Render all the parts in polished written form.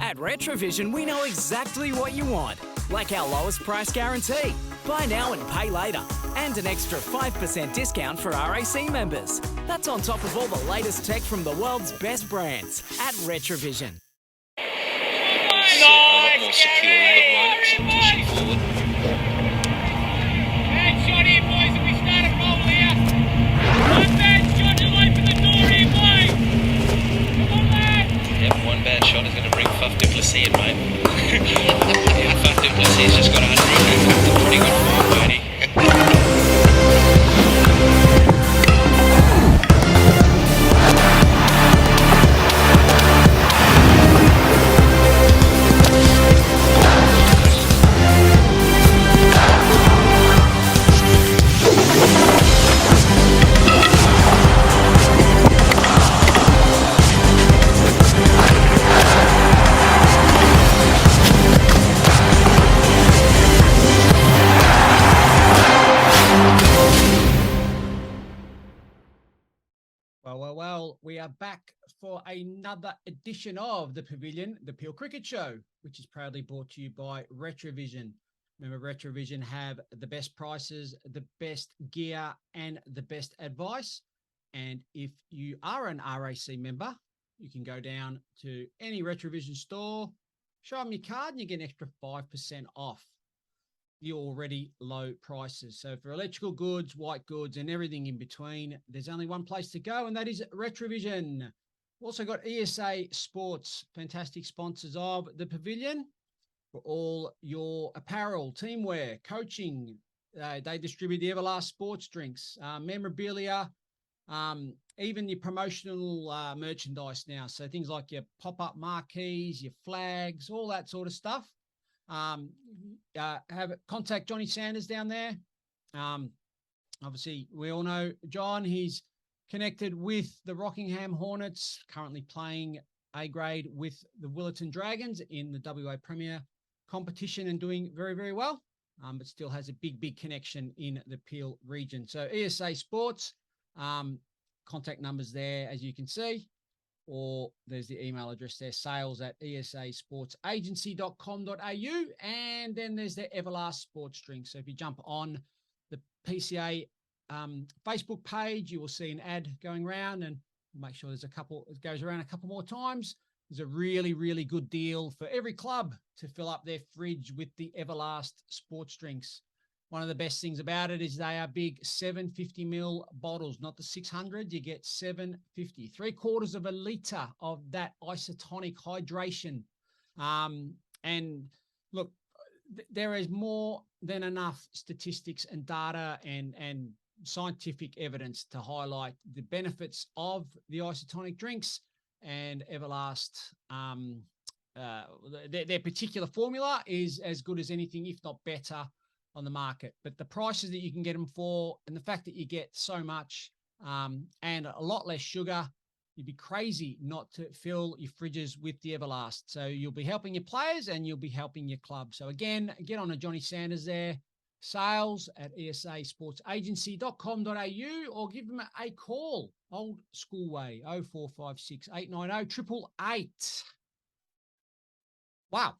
At Retravision, we know exactly what you want, like our lowest price guarantee, buy now and pay later, and an extra 5% discount for RAC members. That's on top of all the latest tech from the world's best brands at Retravision. A lot more secure in the line, so pushing forward. Bad shot here, boys, and we start a roll here. One bad shot to open the door here, boys. Come on, lad. Yep, one bad shot is going to bring Faf du Plessis in, mate. Yeah, Faf du Plessis just got 100. It's a pretty good form, Bernie. Well, we are back for another edition of the Pavilion, the Peel Cricket Show, which is proudly brought to you by Retravision. Remember, Retravision have the best prices, the best gear, and the best advice. And if you are an RAC member, you can go down to any Retravision store, show them your card, and you get an extra 5% off the already low prices. So for electrical goods, white goods, and everything in between, there's only one place to go, and that is Retravision. We've also got ESA Sports, fantastic sponsors of the Pavilion for all your apparel, teamwear, coaching. They distribute the Everlast sports drinks, memorabilia, even your promotional merchandise now. So things like your pop-up marquees, your flags, all that sort of stuff. Have contact Johnny Sanders down there. Obviously, we all know John. He's connected with the Rockingham Hornets, currently playing A grade with the Willetton Dragons in the WA Premier competition and doing very, very well, but still has a big connection in the Peel region. So ESA Sports, contact numbers there, as you can see, or there's the email address there, sales@esasportsagency.com.au, and then there's the Everlast sports drink. So if you jump on the PCA Facebook page, you will see an ad going around, and make sure there's it goes around a couple more times. There's a really, really good deal for every club to fill up their fridge with the Everlast sports drinks. One of the best things about it is they are big 750ml bottles, not the 600. You get 750, 3/4 of a litre of that isotonic hydration. And look, there is more than enough statistics and data and scientific evidence to highlight the benefits of the isotonic drinks and Everlast. Their particular formula is as good as anything, if not better, on the market. But the prices that you can get them for, and the fact that you get so much and a lot less sugar, you'd be crazy not to fill your fridges with the Everlast. So you'll be helping your players and you'll be helping your club. So again, get on to Johnny Sanders there, sales@esasportsagency.com.au, or give them a call, old school way, 0456 890 888. Wow.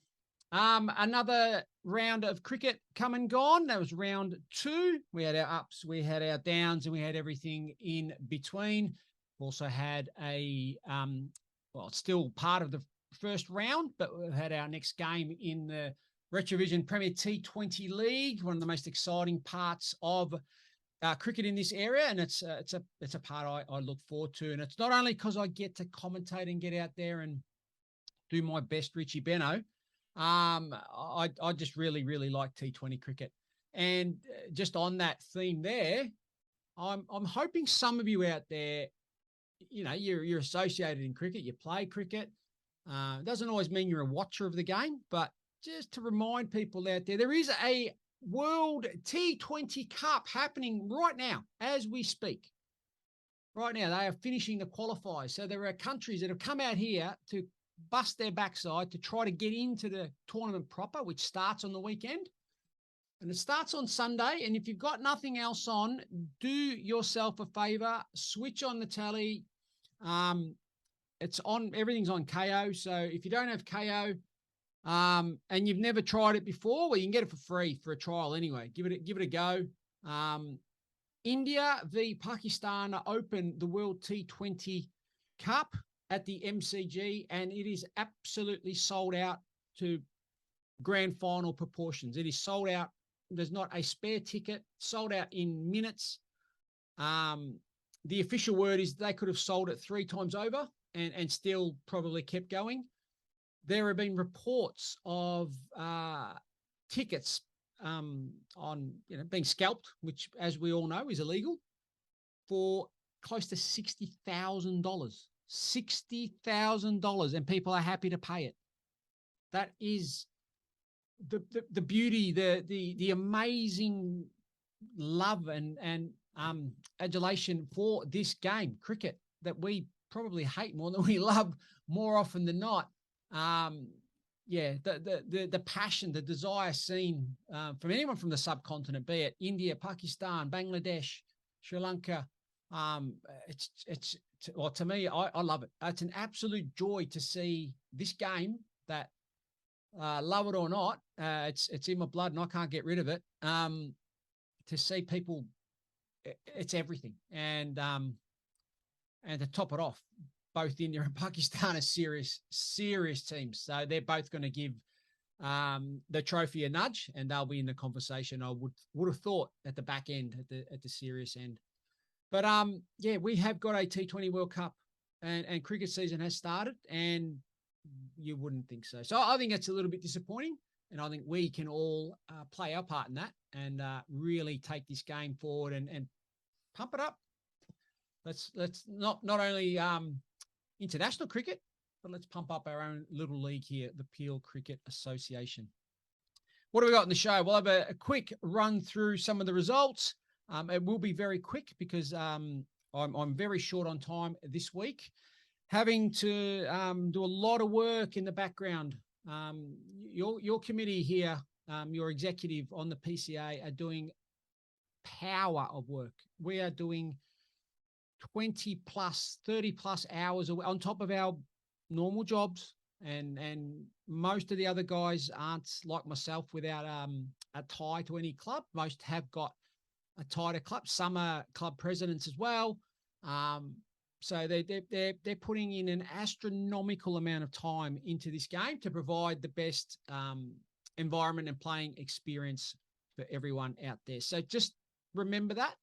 Another round of cricket come and gone. That was round 2. We had our ups, we had our downs, and we had everything in between. We also had it's still part of the first round, but we've had our next game in the Retravision Premier T20 League, one of the most exciting parts of cricket in this area, and it's a part I look forward to. And it's not only because I get to commentate and get out there and do my best Richie Beno. I just really, really like T20 cricket. And just on that theme there, I'm hoping some of you out there, you know, you're associated in cricket, you play cricket. It doesn't always mean you're a watcher of the game, but just to remind people out there, there is a World T20 Cup happening right now as we speak. Right now, they are finishing the qualifiers. So there are countries that have come out here to bust their backside to try to get into the tournament proper, which starts on the weekend. And it starts on Sunday. And if you've got nothing else on, do yourself a favor, switch on the telly, it's on, everything's on KO. So if you don't have KO, and you've never tried it before, well, you can get it for free for a trial anyway. Give it a go. India v Pakistan open the World T20 Cup at the MCG, and it is absolutely sold out to grand final proportions. It is sold out. There's not a spare ticket. Sold out in minutes. The official word is they could have sold it 3 times over and still probably kept going. There have been reports of tickets on being scalped, which, as we all know, is illegal, for close to $60,000. $60,000, and people are happy to pay it. That is the beauty, the amazing love and adulation for this game, cricket, that we probably hate more than we love more often than not. The passion, the desire seen from anyone from the subcontinent, be it India, Pakistan, Bangladesh, Sri Lanka. To me, I love it. It's an absolute joy to see this game that, love it or not, it's in my blood and I can't get rid of it. To see people, it's everything. And to top it off, both India and Pakistan are serious teams. So they're both going to give the trophy a nudge, and they'll be in the conversation, I would have thought, at the back end, at the serious end. But we have got a T20 World Cup, and cricket season has started, and you wouldn't think so. So I think it's a little bit disappointing, and I think we can all play our part in that and really take this game forward and pump it up. Let's not only international cricket, but let's pump up our own little league here, the Peel Cricket Association. What do we got in the show? We'll have a quick run through some of the results. It will be very quick because I'm very short on time this week, having to do a lot of work in the background. Your committee here, your executive on the PCA, are doing power of work. We are doing 20 plus, 30 plus hours on top of our normal jobs. And most of the other guys aren't like myself without a tie to any club. Most have got a tie to club. Some are club presidents as well. So they're putting in an astronomical amount of time into this game to provide the best environment and playing experience for everyone out there. So just remember that.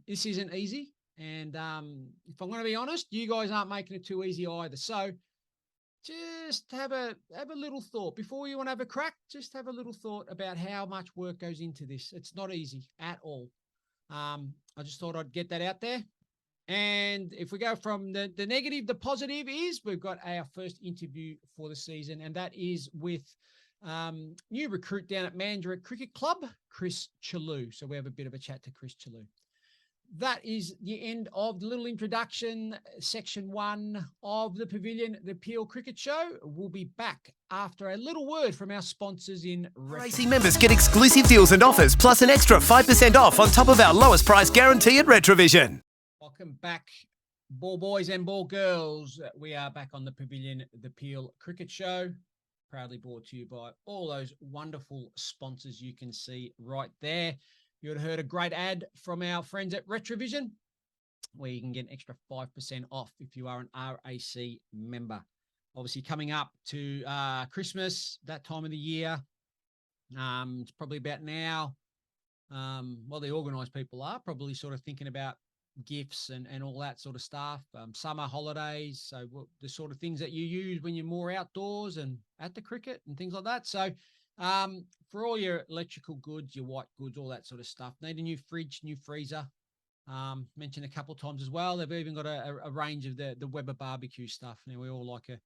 This isn't easy. And if I'm going to be honest, you guys aren't making it too easy either. So just have a little thought before you want to have a crack. Just have a little thought about how much work goes into this. It's not easy at all. I just thought I'd get that out there. And if we go from the negative, the positive is we've got our first interview for the season, and that is with new recruit down at Mandurah Cricket Club, Chris Chellew. So we have a bit of a chat to Chris Chellew. That is the end of the little introduction, section 1 of the Pavilion, the Peel Cricket Show. We'll be back after a little word from our sponsors in RAC members get exclusive deals and offers, plus an extra 5% off on top of our lowest price guarantee at Retravision. Welcome back, ball boys and ball girls. We are back on the Pavilion, the Peel Cricket Show, proudly brought to you by all those wonderful sponsors you can see right there. You would have heard a great ad from our friends at Retravision, where you can get an extra 5% off if you are an RAC member. Obviously, coming up to Christmas, that time of the year, it's probably about now. The organised people are probably sort of thinking about gifts and all that sort of stuff. Summer holidays, so the sort of things that you use when you're more outdoors and at the cricket and things like that. So for all your electrical goods, your white goods, all that sort of stuff, need a new fridge, new freezer. Mentioned a couple of times as well. They've even got a range of the Weber barbecue stuff. Now, we all like a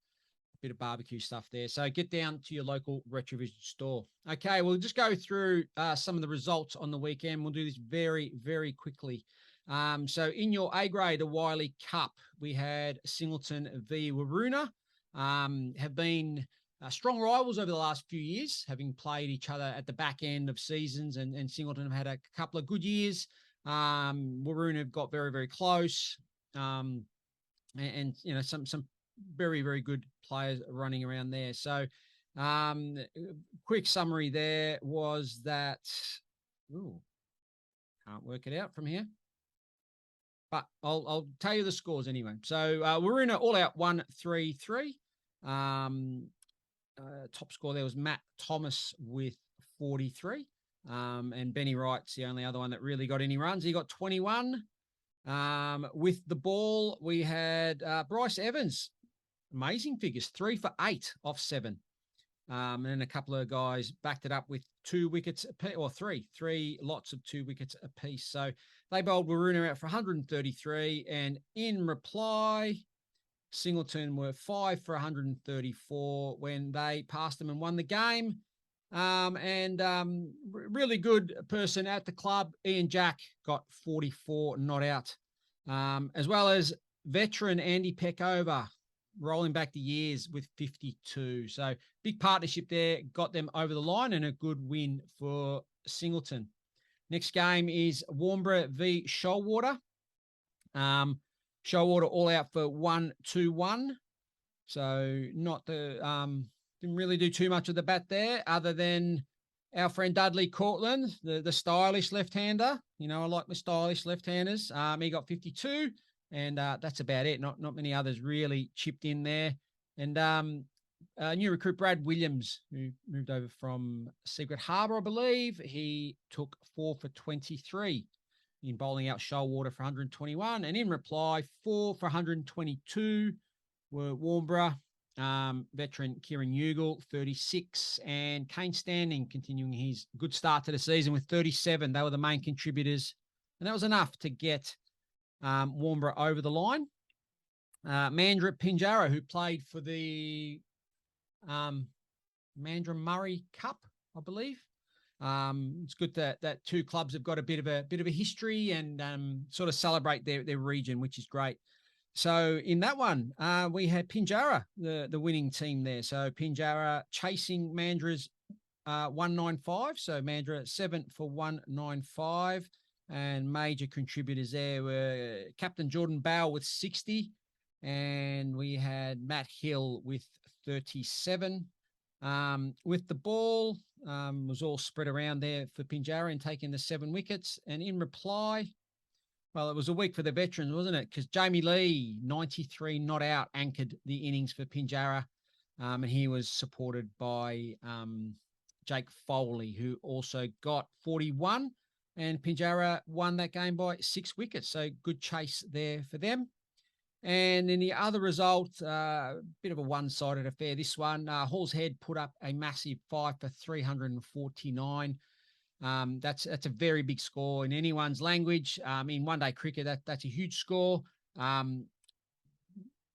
bit of barbecue stuff there. So get down to your local Retravision store. Okay, we'll just go through some of the results on the weekend. We'll do this very, very quickly. So in your A grade, the Wiley Cup, we had Singleton v Waruna, have been strong rivals over the last few years, having played each other at the back end of seasons, and Singleton have had a couple of good years. Waruna have got very, very close. And you know, some very, very good players running around there. So quick summary there was that, can't work it out from here, but I'll tell you the scores anyway. So we're in an all-out 1-3-3. Top score there was Matt Thomas with 43. And Benny Wright's the only other one that really got any runs. He got 21. With the ball, we had Bryce Evans. Amazing figures, 3 for 8 off 7. And then a couple of guys backed it up with 2 wickets, or three lots of 2 wickets apiece. So they bowled Waruna out for 133. And in reply, Singleton were 5 for 134 when they passed them and won the game. Really good person at the club, Ian Jack, got 44 not out, as well as veteran Andy Peckover, rolling back the years with 52. So big partnership there, got them over the line, and a good win for Singleton. Next game is Warmbra v Shoalwater. Shoalwater all out for 1-2-1. So not the didn't really do too much of the bat there, other than our friend Dudley Cortland, the stylish left-hander. You know, I like my stylish left-handers. He got 52, and that's about it. Not many others really chipped in there. And new recruit Brad Williams, who moved over from Secret Harbour, I believe, he took 4 for 23 in bowling out Shoalwater for 121. And in reply, 4 for 122 were Warmbra. Veteran Kieran Ugle, 36, and Kane Standing continuing his good start to the season with 37. They were the main contributors, and that was enough to get Warmbra over the line. Mandurah Pinjarra, who played for the Mandurah Murray Cup, I believe. It's good that 2 clubs have got a bit of a history and sort of celebrate their region, which is great. So in that one, we had Pinjarra, the winning team there. So Pinjarra chasing Mandurah's 195. So Mandurah 7 for 195. And major contributors there were Captain Jordan Bow with 60. And we had Matt Hill with 37. With the ball, was all spread around there for Pinjarra and taking the 7 wickets. And in reply, well, it was a week for the veterans, wasn't it? Because Jamie Lee, 93 not out, anchored the innings for Pinjarra. And he was supported by Jake Foley, who also got 41. And Pinjarra won that game by 6 wickets. So good chase there for them. And in the other result, bit of a one-sided affair, this one. Hall's Head put up a massive 5 for 349. That's a very big score in anyone's language. In one-day cricket, that's a huge score.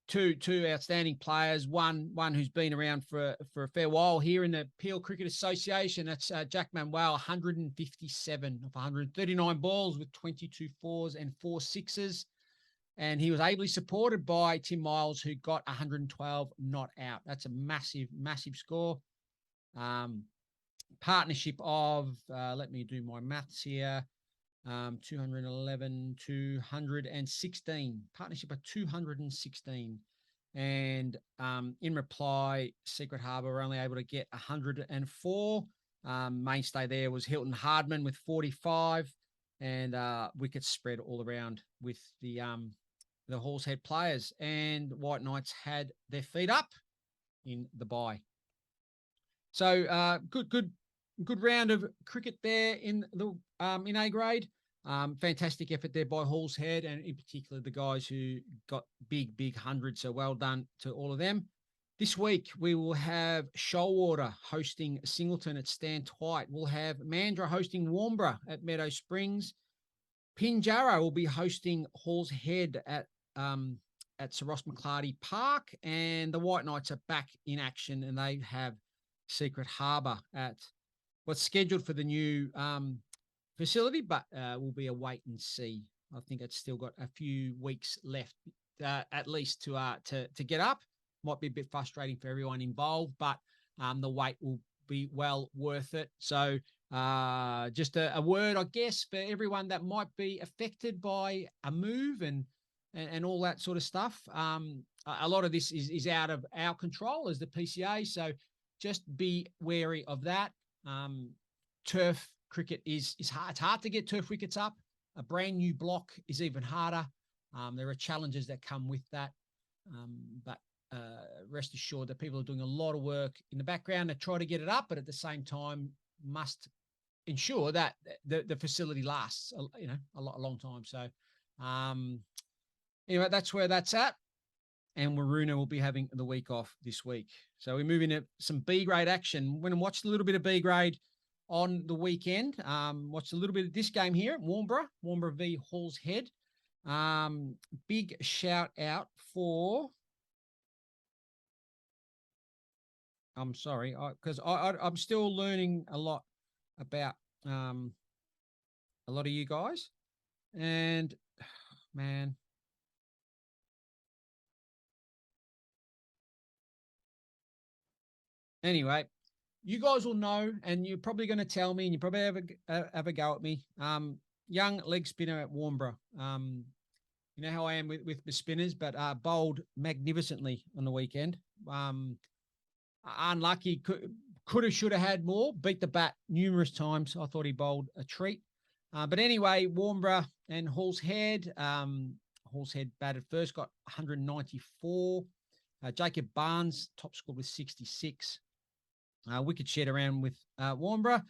Two outstanding players. One who's been around for a fair while here in the Peel Cricket Association. That's Jack Manuel, 157 of 139 balls with 22 fours and 4 sixes. And he was ably supported by Tim Miles, who got 112 not out. That's a massive, massive score. Partnership of, let me do my maths here, 211, 216. Partnership of 216. And in reply, Secret Harbour were only able to get 104. Mainstay there was Hilton Hardman with 45. And wickets spread all around with the Hall's Head players. And White Knights had their feet up in the bye. So good round of cricket there in the in A grade. Fantastic effort there by Hall's Head, and in particular the guys who got big hundreds. So well done to all of them. This week we will have Shoalwater hosting Singleton at Stan Twyte. We'll have Mandurah hosting Warmbra at Meadow Springs. Pinjarra will be hosting Hall's Head at Sir Ross McClarty Park, and the White Knights are back in action, and they have Secret Harbour at what's scheduled for the new facility, but will be a wait and see. I think it's still got a few weeks left, at least to get up. Might be a bit frustrating for everyone involved, but the wait will be well worth it. So just a word, I guess, for everyone that might be affected by a move and and all that sort of stuff. A lot of this is out of our control as the PCA, so just be wary of that. Turf cricket is hard. It's hard to get turf wickets up. A brand new block is even harder. There are challenges that come with that. But rest assured that people are doing a lot of work in the background to try to get it up, but at the same time must ensure that the facility lasts, a long time. So anyway, that's where that's at. And Waruna will be having the week off this week. So we move into some B grade action. Went and watched a little bit of B grade on the weekend. Watched a little bit of this game here at Warmbra v Hall's Head. Big shout out for, I'm sorry, because I'm still learning a lot about a lot of you guys. And man, anyway, you guys will know, and you're probably going to tell me, and you probably have a go at me. Young leg spinner at Warmbra. You know how I am with the spinners, but bowled magnificently on the weekend. Unlucky, could have, should have had more. Beat the bat numerous times. I thought he bowled a treat. But anyway, Warmbra and Hall's Head. Hall's Head batted first, got 194. Jacob Barnes, top score with 66. Wicket shed around with Warmbra,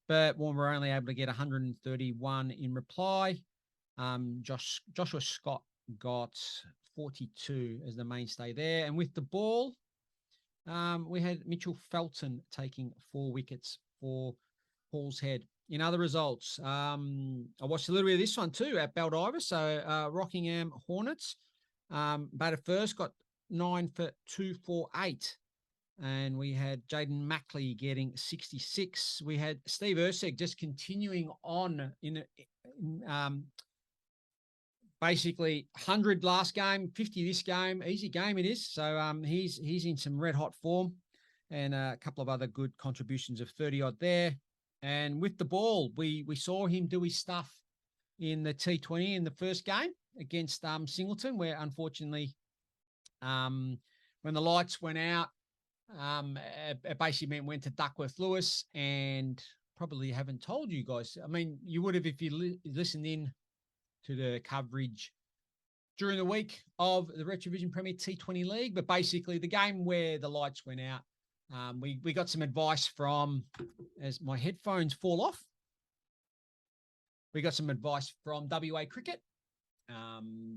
but Warmbra only able to get 131 in reply. Joshua Scott got 42 as the mainstay there. And with the ball, we had Mitchell Felton taking 4 wickets for Hall's Head. In other results, I watched a little bit of this one too at Baldivis. So Rockingham Hornets batted first, got 9 for 248. And we had Jaden Mackley getting 66. We had Steve Urseg just continuing on in basically 100 last game, 50 this game. Easy game it is. So he's in some red hot form, and a couple of other good contributions of 30 odd there. And with the ball, we saw him do his stuff in the T20 in the first game against Singleton, where unfortunately when the lights went out, it basically meant went to Duckworth Lewis, and probably haven't told you guys. I mean, you would have if you listened in to the coverage during the week of the Retravision Premier T20 League. But basically the game where the lights went out, we got some advice from, as my headphones fall off, we got some advice from WA Cricket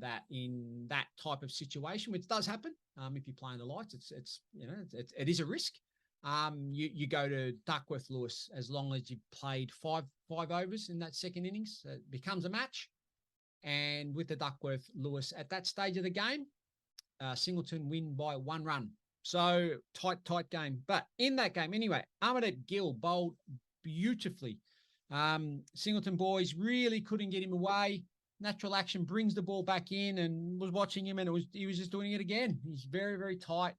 that in that type of situation, which does happen, if you're playing the lights, it is a risk. You go to Duckworth Lewis as long as you played five overs in that second innings. It becomes a match. And with the Duckworth Lewis at that stage of the game, Singleton win by 1 run. So tight game. But in that game, anyway, Ahmed Gill bowled beautifully. Singleton boys really couldn't get him away. Natural action brings the ball back in, and was watching him, and he was just doing it again. He's very, very tight.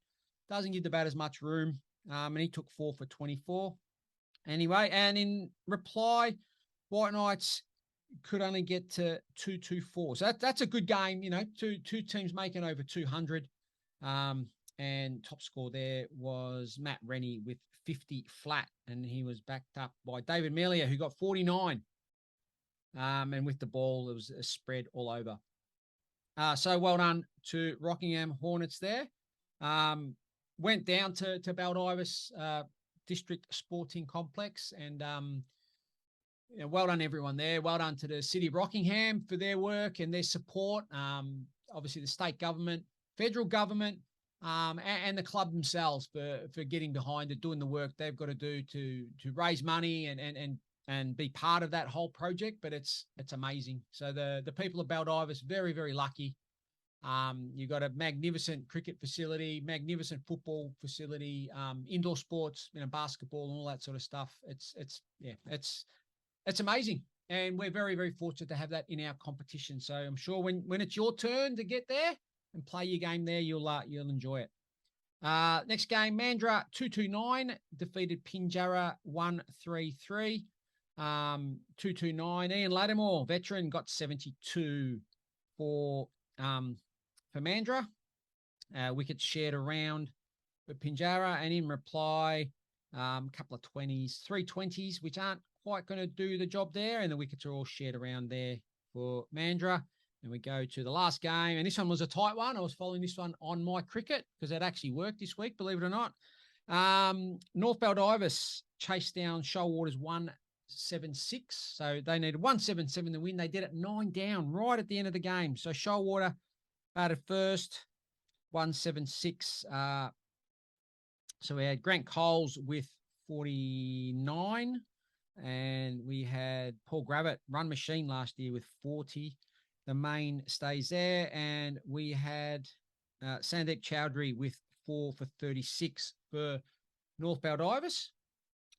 Doesn't give the bat as much room. And he took 4 for 24. Anyway, and in reply, White Knights could only get to 224. So that's a good game, two teams making over 200. And top score there was Matt Rennie with 50 flat, and he was backed up by David Melia, who got 49. And with the ball, it was a spread all over. So well done to Rockingham Hornets there. Went down to Baldivis District Sporting Complex, and well done everyone there. Well done to the City of Rockingham for their work and their support. Obviously the state government, federal government, and the club themselves for getting behind it, doing the work they've got to do to raise money and be part of that whole project. But it's amazing. So the people of Baldivis, very, very lucky. You've got a magnificent cricket facility, magnificent football facility, indoor sports, basketball and all that sort of stuff. It's amazing. And we're very, very fortunate to have that in our competition. So I'm sure when it's your turn to get there and play your game there, you'll enjoy it. Next game, Mandurah 229 defeated Pinjarra 133. 229. Ian Lattimore, veteran, got 72 for for Mandurah. Wickets shared around for Pinjarra, and in reply, a couple of 20s, 3 20s, which aren't quite going to do the job there, and the wickets are all shared around there for Mandurah. And we go to the last game, and this one was a tight one. I was following this one on my cricket because it actually worked this week, believe it or not. North Baldivis chased down Shoalwater's 176, so they needed 177 to win. They did it 9 down right at the end of the game. So Shoalwater batted first, 176. So we had Grant Coles with 49, and we had Paul Gravitt, run machine last year, with 40. The main stays there, and we had Sandeep Chowdhury with 4 for 36 for North Baldivis.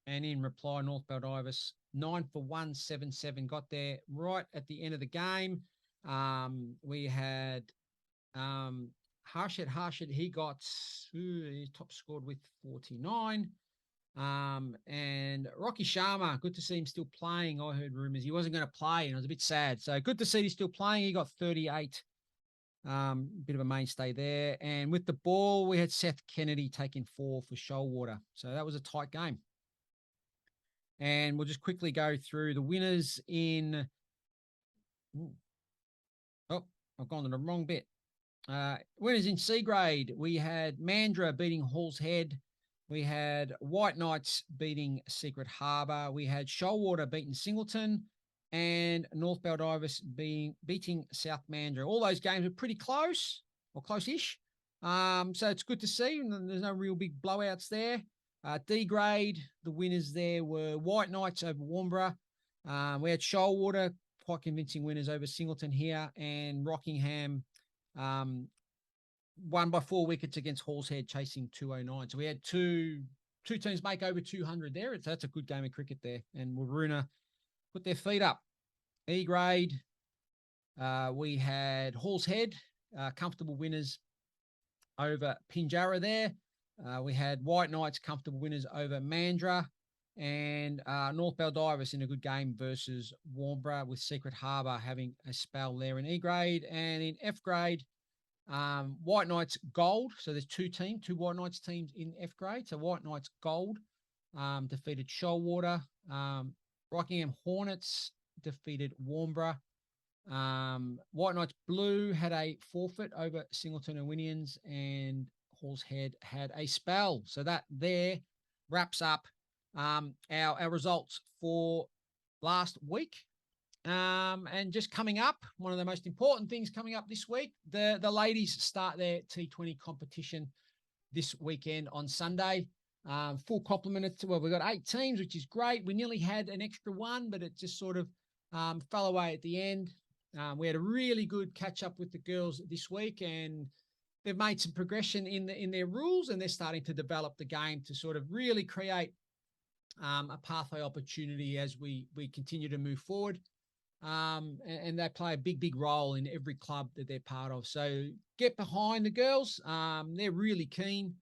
And in reply, North Baldivis 9 for 177 got there right at the end of the game. We had Harshad, he got he top scored with 49. And Rocky Sharma, good to see him still playing. I heard rumours he wasn't going to play, and I was a bit sad. So good to see he's still playing. He got 38. Bit of a mainstay there. And with the ball, we had Seth Kennedy taking 4 for Shoalwater. So that was a tight game. And we'll just quickly go through the winners in. Oh, I've gone to the wrong bit. Winners in C grade, we had Mandurah beating Hall's Head. We had White Knights beating Secret Harbour. We had Shoalwater beating Singleton, and North Baldivis beating South Mandurah. All those games were pretty close, or close-ish. So it's good to see. There's no real big blowouts there. D grade, the winners there were White Knights over Warmbra. We had Shoalwater, quite convincing winners over Singleton here, and Rockingham won by 4 wickets against Hall's Head, chasing 209. So we had two teams make over 200 there. That's a good game of cricket there. And Waruna put their feet up. E grade, we had Hall's Head, comfortable winners over Pinjarra there. We had White Knights, comfortable winners over Mandurah, and North Baldivis in a good game versus Warmbra, with Secret Harbour having a spell there in E grade. And in F grade, White Knights Gold. So there's two White Knights teams in F grade. So White Knights Gold defeated Shoalwater. Rockingham Hornets defeated Warmbra. White Knights Blue had a forfeit over Singleton and Winians, and Hall's Head had a spell. So that there wraps up our results for last week. And just coming up, one of the most important things coming up this week, the ladies start their T20 competition this weekend on Sunday. Full complement of, well, we've got 8 teams, which is great. We nearly had an extra one, but it just sort of fell away at the end. We had a really good catch up with the girls this week, and they've made some progression in their rules, and they're starting to develop the game to sort of really create a pathway opportunity as we continue to move forward. And they play a big role in every club that they're part of. So get behind the girls. They're really keen.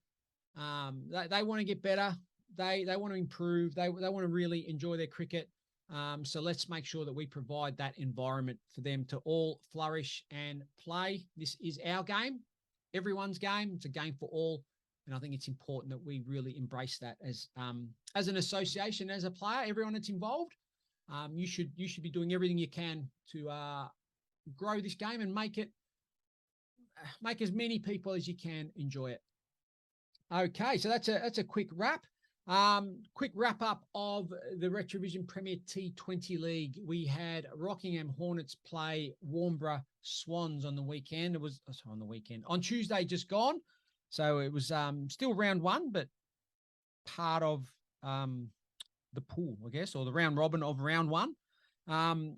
They want to get better. They want to improve. They want to really enjoy their cricket. So let's make sure that we provide that environment for them to all flourish and play. This is our game, everyone's game. It's a game for all. And I think it's important that we really embrace that as an association, as a player, everyone that's involved. You should be doing everything you can to grow this game and make as many people as you can enjoy it. Okay, so that's a quick wrap. Quick wrap up of the Retravision Premier T20 League. We had Rockingham Hornets play Warmbra Swans on the weekend. On Tuesday just gone. So it was still round 1, but part of the pool, I guess, or the round robin of round 1.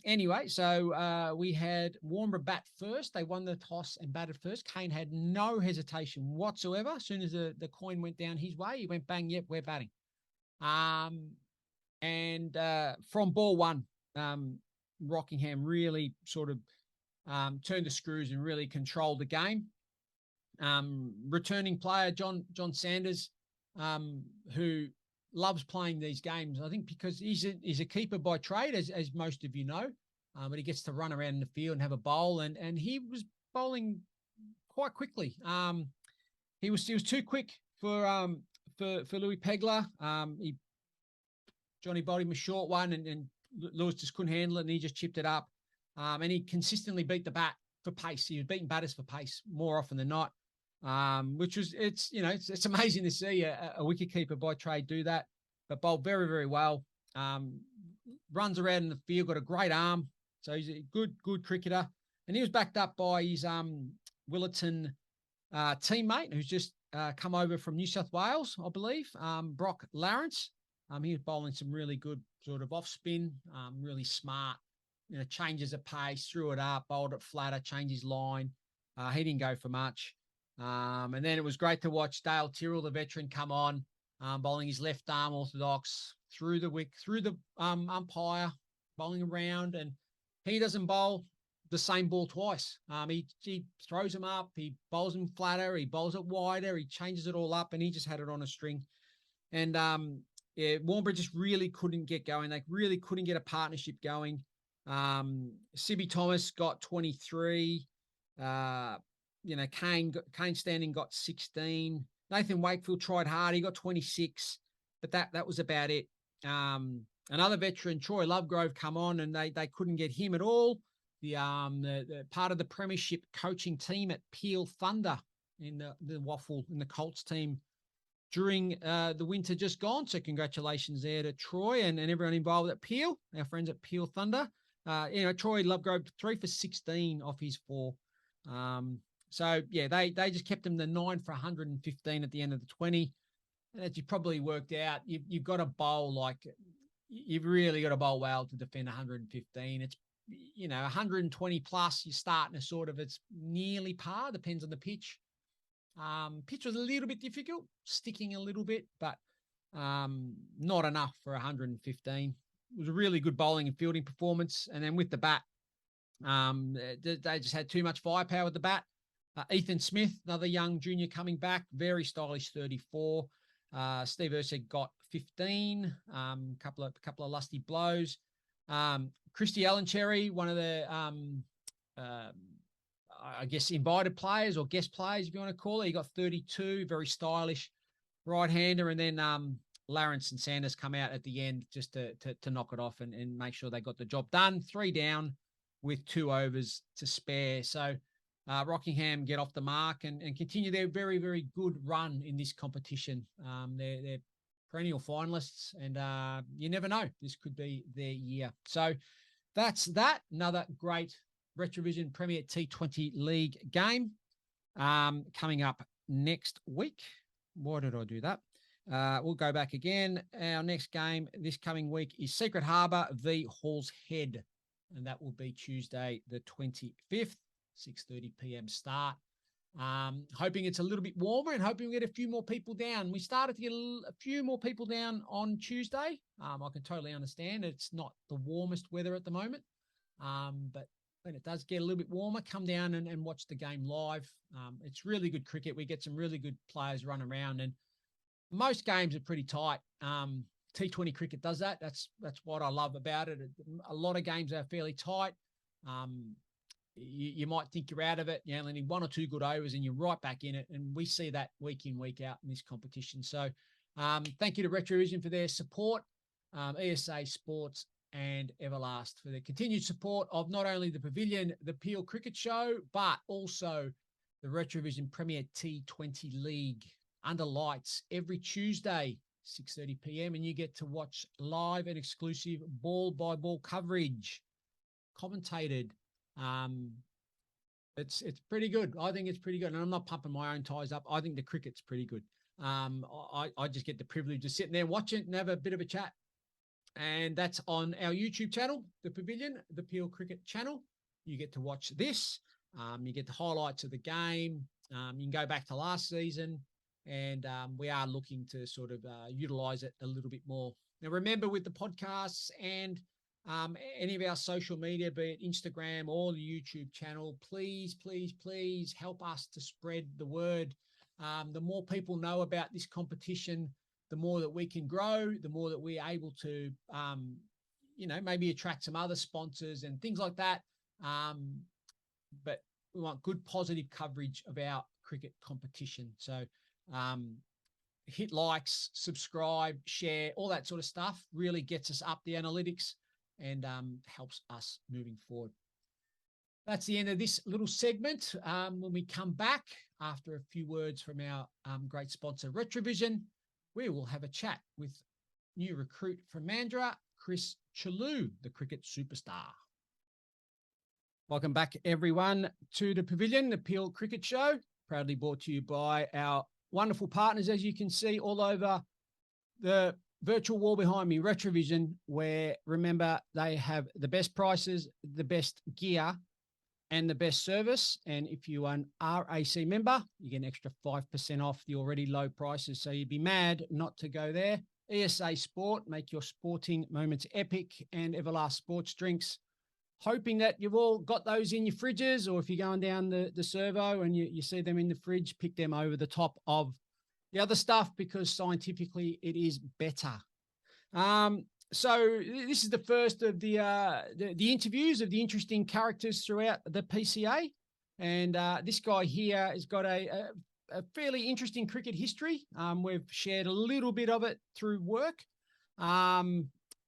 Anyway, so we had Warmbra bat first. They won the toss and batted first. Kane had no hesitation whatsoever. As soon as the coin went down his way, he went bang, yep, we're batting. And from ball 1, Rockingham really sort of turned the screws and really controlled the game. Returning player John Sanders, who loves playing these games, I think, because he's a keeper by trade, as most of you know, but he gets to run around in the field and have a bowl, and he was bowling quite quickly. He was too quick for Louis Pegler. Johnny bowled him a short one, and Lewis just couldn't handle it, and he just chipped it up. And he consistently beat the bat for pace. He was beating batters for pace more often than not, which was, it's amazing to see a wicketkeeper by trade do that, but bowled very, very well. Runs around in the field, got a great arm. So he's a good cricketer. And he was backed up by his Willetton teammate who's just come over from New South Wales, I believe, Brock Lawrence. He was bowling some really good sort of off spin, really smart, changes of pace, threw it up, bowled it flatter, changed his line. He didn't go for much. And then it was great to watch Dale Tyrrell, the veteran, come on, bowling his left arm orthodox through the umpire, bowling around, and he doesn't bowl the same ball twice. He throws him up, he bowls him flatter, he bowls it wider, he changes it all up, and he just had it on a string. And Warmbra just really couldn't get going. They really couldn't get a partnership going. Sibby Thomas got 23. Kane Standing got 16. Nathan Wakefield tried hard. He got 26, but that was about it. Another veteran, Troy Lovegrove, come on, and they couldn't get him at all. The part of the premiership coaching team at Peel Thunder in the Waffle in the Colts team during the winter just gone. So congratulations there to Troy and everyone involved at Peel, our friends at Peel Thunder. Troy Lovegrove 3 for 16 off his 4. They just kept him the 9 for 115 at the end of the 20. And as you probably worked out, you've got to bowl you've really got to bowl well to defend 115. It's 120 plus. You're starting to it's nearly par. Depends on the pitch. Pitch was a little bit difficult, sticking a little bit, but not enough for 115. It was a really good bowling and fielding performance. And then with the bat, they just had too much firepower with the bat. Ethan Smith, another young junior coming back, very stylish, 34. Steve Ursig got 15, couple of lusty blows. Christy Allencherry, one of the, invited players or guest players, if you want to call it. He got 32, very stylish right-hander. And then Lawrence and Sanders come out at the end just to knock it off and make sure they got the job done. 3 down with 2 overs to spare. So Rockingham get off the mark and continue their very, very good run in this competition. They're perennial finalists, and you never know. This could be their year. So that's that. Another great Retravision Premier T20 League game coming up next week. Why did I do that? We'll go back again. Our next game this coming week is Secret Harbour v Hall's Head, and that will be Tuesday the 25th, 6:30 p.m. start. Hoping it's a little bit warmer and hoping we get a few more people down. We started to get a few more people down on Tuesday. I can totally understand it's not the warmest weather at the moment, but when it does get a little bit warmer, come down and watch the game live. It's really good cricket. We get some really good players run around, and most games are pretty tight. T20 cricket does that. That's what I love about it. A lot of games are fairly tight. You might think you're out of it. You only need 1 or 2 good overs and you're right back in it. And we see that week in, week out in this competition. So thank you to Retravision for their support, ESA Sports and Everlast for their continued support of not only the Pavilion, the Peel Cricket Show, but also the Retravision Premier T20 League under lights every Tuesday, 6:30 p.m. And you get to watch live and exclusive ball-by-ball coverage, commentated. It's pretty good. I think it's pretty good. And I'm not pumping my own ties up. I think the cricket's pretty good. I just get the privilege of sitting there watching and have a bit of a chat. And that's on our YouTube channel, The Pavilion, the Peel Cricket channel. You get to watch this. You get the highlights of the game. You can go back to last season. And we are looking to sort of utilize it a little bit more. Now, remember, with the podcasts and any of our social media, be it Instagram or the YouTube channel, please, please, please help us to spread the word. The more people know about this competition, the more that we can grow, the more that we're able to, maybe attract some other sponsors and things like that. But want good positive coverage of our cricket competition. So hit likes, subscribe, share, all that sort of stuff really gets us up the analytics and helps us moving forward. That's the end of this little segment. When we come back, after a few words from our great sponsor, Retravision, we will have a chat with new recruit from Mandurah, Chris Chellew, the cricket superstar. Welcome back, everyone, to the Pavilion, the Peel Cricket Show, proudly brought to you by our wonderful partners, as you can see all over the virtual wall behind me, Retravision, where, remember, they have the best prices, the best gear, and the best service. And if you are an RAC member, you get an extra 5% off the already low prices. So you'd be mad not to go there. ESA Sport, make your sporting moments epic, and Everlast sports drinks. Hoping that you've all got those in your fridges, or if you're going down the servo and you see them in the fridge, pick them over the top of the other stuff, because scientifically it is better. So this is the first of the interviews of the interesting characters throughout the PCA. And this guy here has got a fairly interesting cricket history. We've shared a little bit of it through work.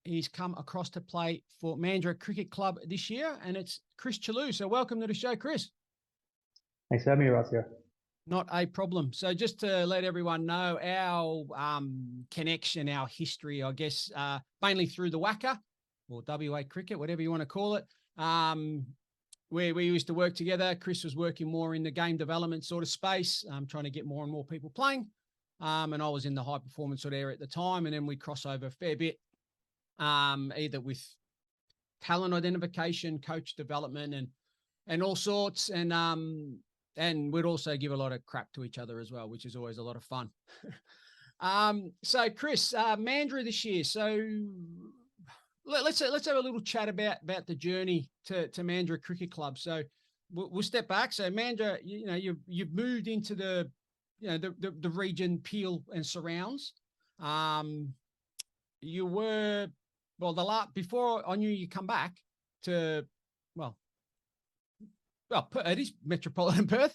He's come across to play for Mandurah Cricket Club this year, and it's Chris Chellew. So welcome to the show, Chris. Thanks for having me, Ross. Not a problem. So just to let everyone know, our connection, our history, I guess, mainly through the WACA or WA Cricket, whatever you want to call it, where we used to work together. Chris was working more in the game development sort of space, trying to get more and more people playing. And I was in the high performance sort of area at the time. And then we cross over a fair bit, either with talent identification, coach development, and all sorts. And we'd also give a lot of crap to each other as well, which is always a lot of fun. So Chris, Mandurah this year. So let's have a little chat about the journey to Mandurah Cricket Club. So we'll step back. So Mandurah, you've moved into the region, Peel and surrounds. You were, before I knew you come back to, well, it is metropolitan Perth.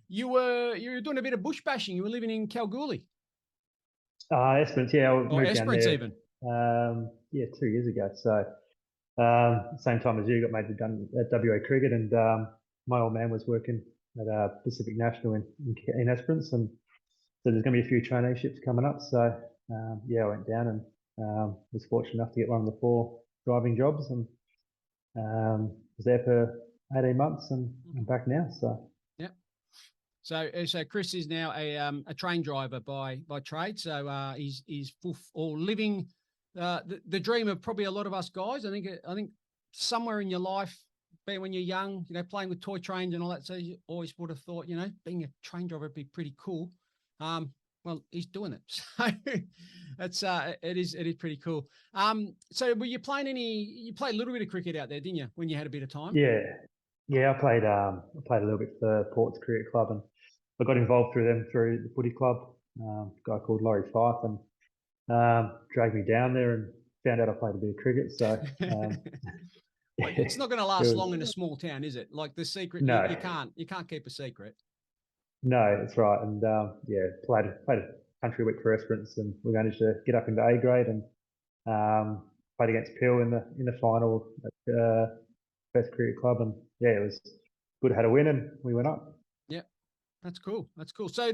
You were doing a bit of bush bashing. You were living in Kalgoorlie. Esperance, yeah. I moved Esperance down there, even. 2 years ago. So same time as you, got made redundant at WA Cricket, and my old man was working at Pacific National in Esperance, and so there's going to be a few traineeships coming up. So I went down and was fortunate enough to get one of the 4 driving jobs, and was there for 18 months, and I'm back now. So yeah. So Chris is now a train driver by trade. So he's living the dream of probably a lot of us guys. I think somewhere in your life, being when you're young, playing with toy trains and all that. So you always would have thought, being a train driver would be pretty cool. Well, he's doing it. So it is pretty cool. So were you playing you played a little bit of cricket out there, didn't you, when you had a bit of time? Yeah, I played a little bit for Ports Cricket Club, and I got involved through the footy club. A guy called Laurie Fife, and dragged me down there and found out I played a bit of cricket. So it's not going to last long in a small town, is it? Like the secret, no. you can't keep a secret. No, that's right. And played a country week for Esperance, and we managed to get up into A grade, and played against Peel in the final at Best Cricket Club, and it was good. Had a win, and we went up. Yeah, that's cool. So,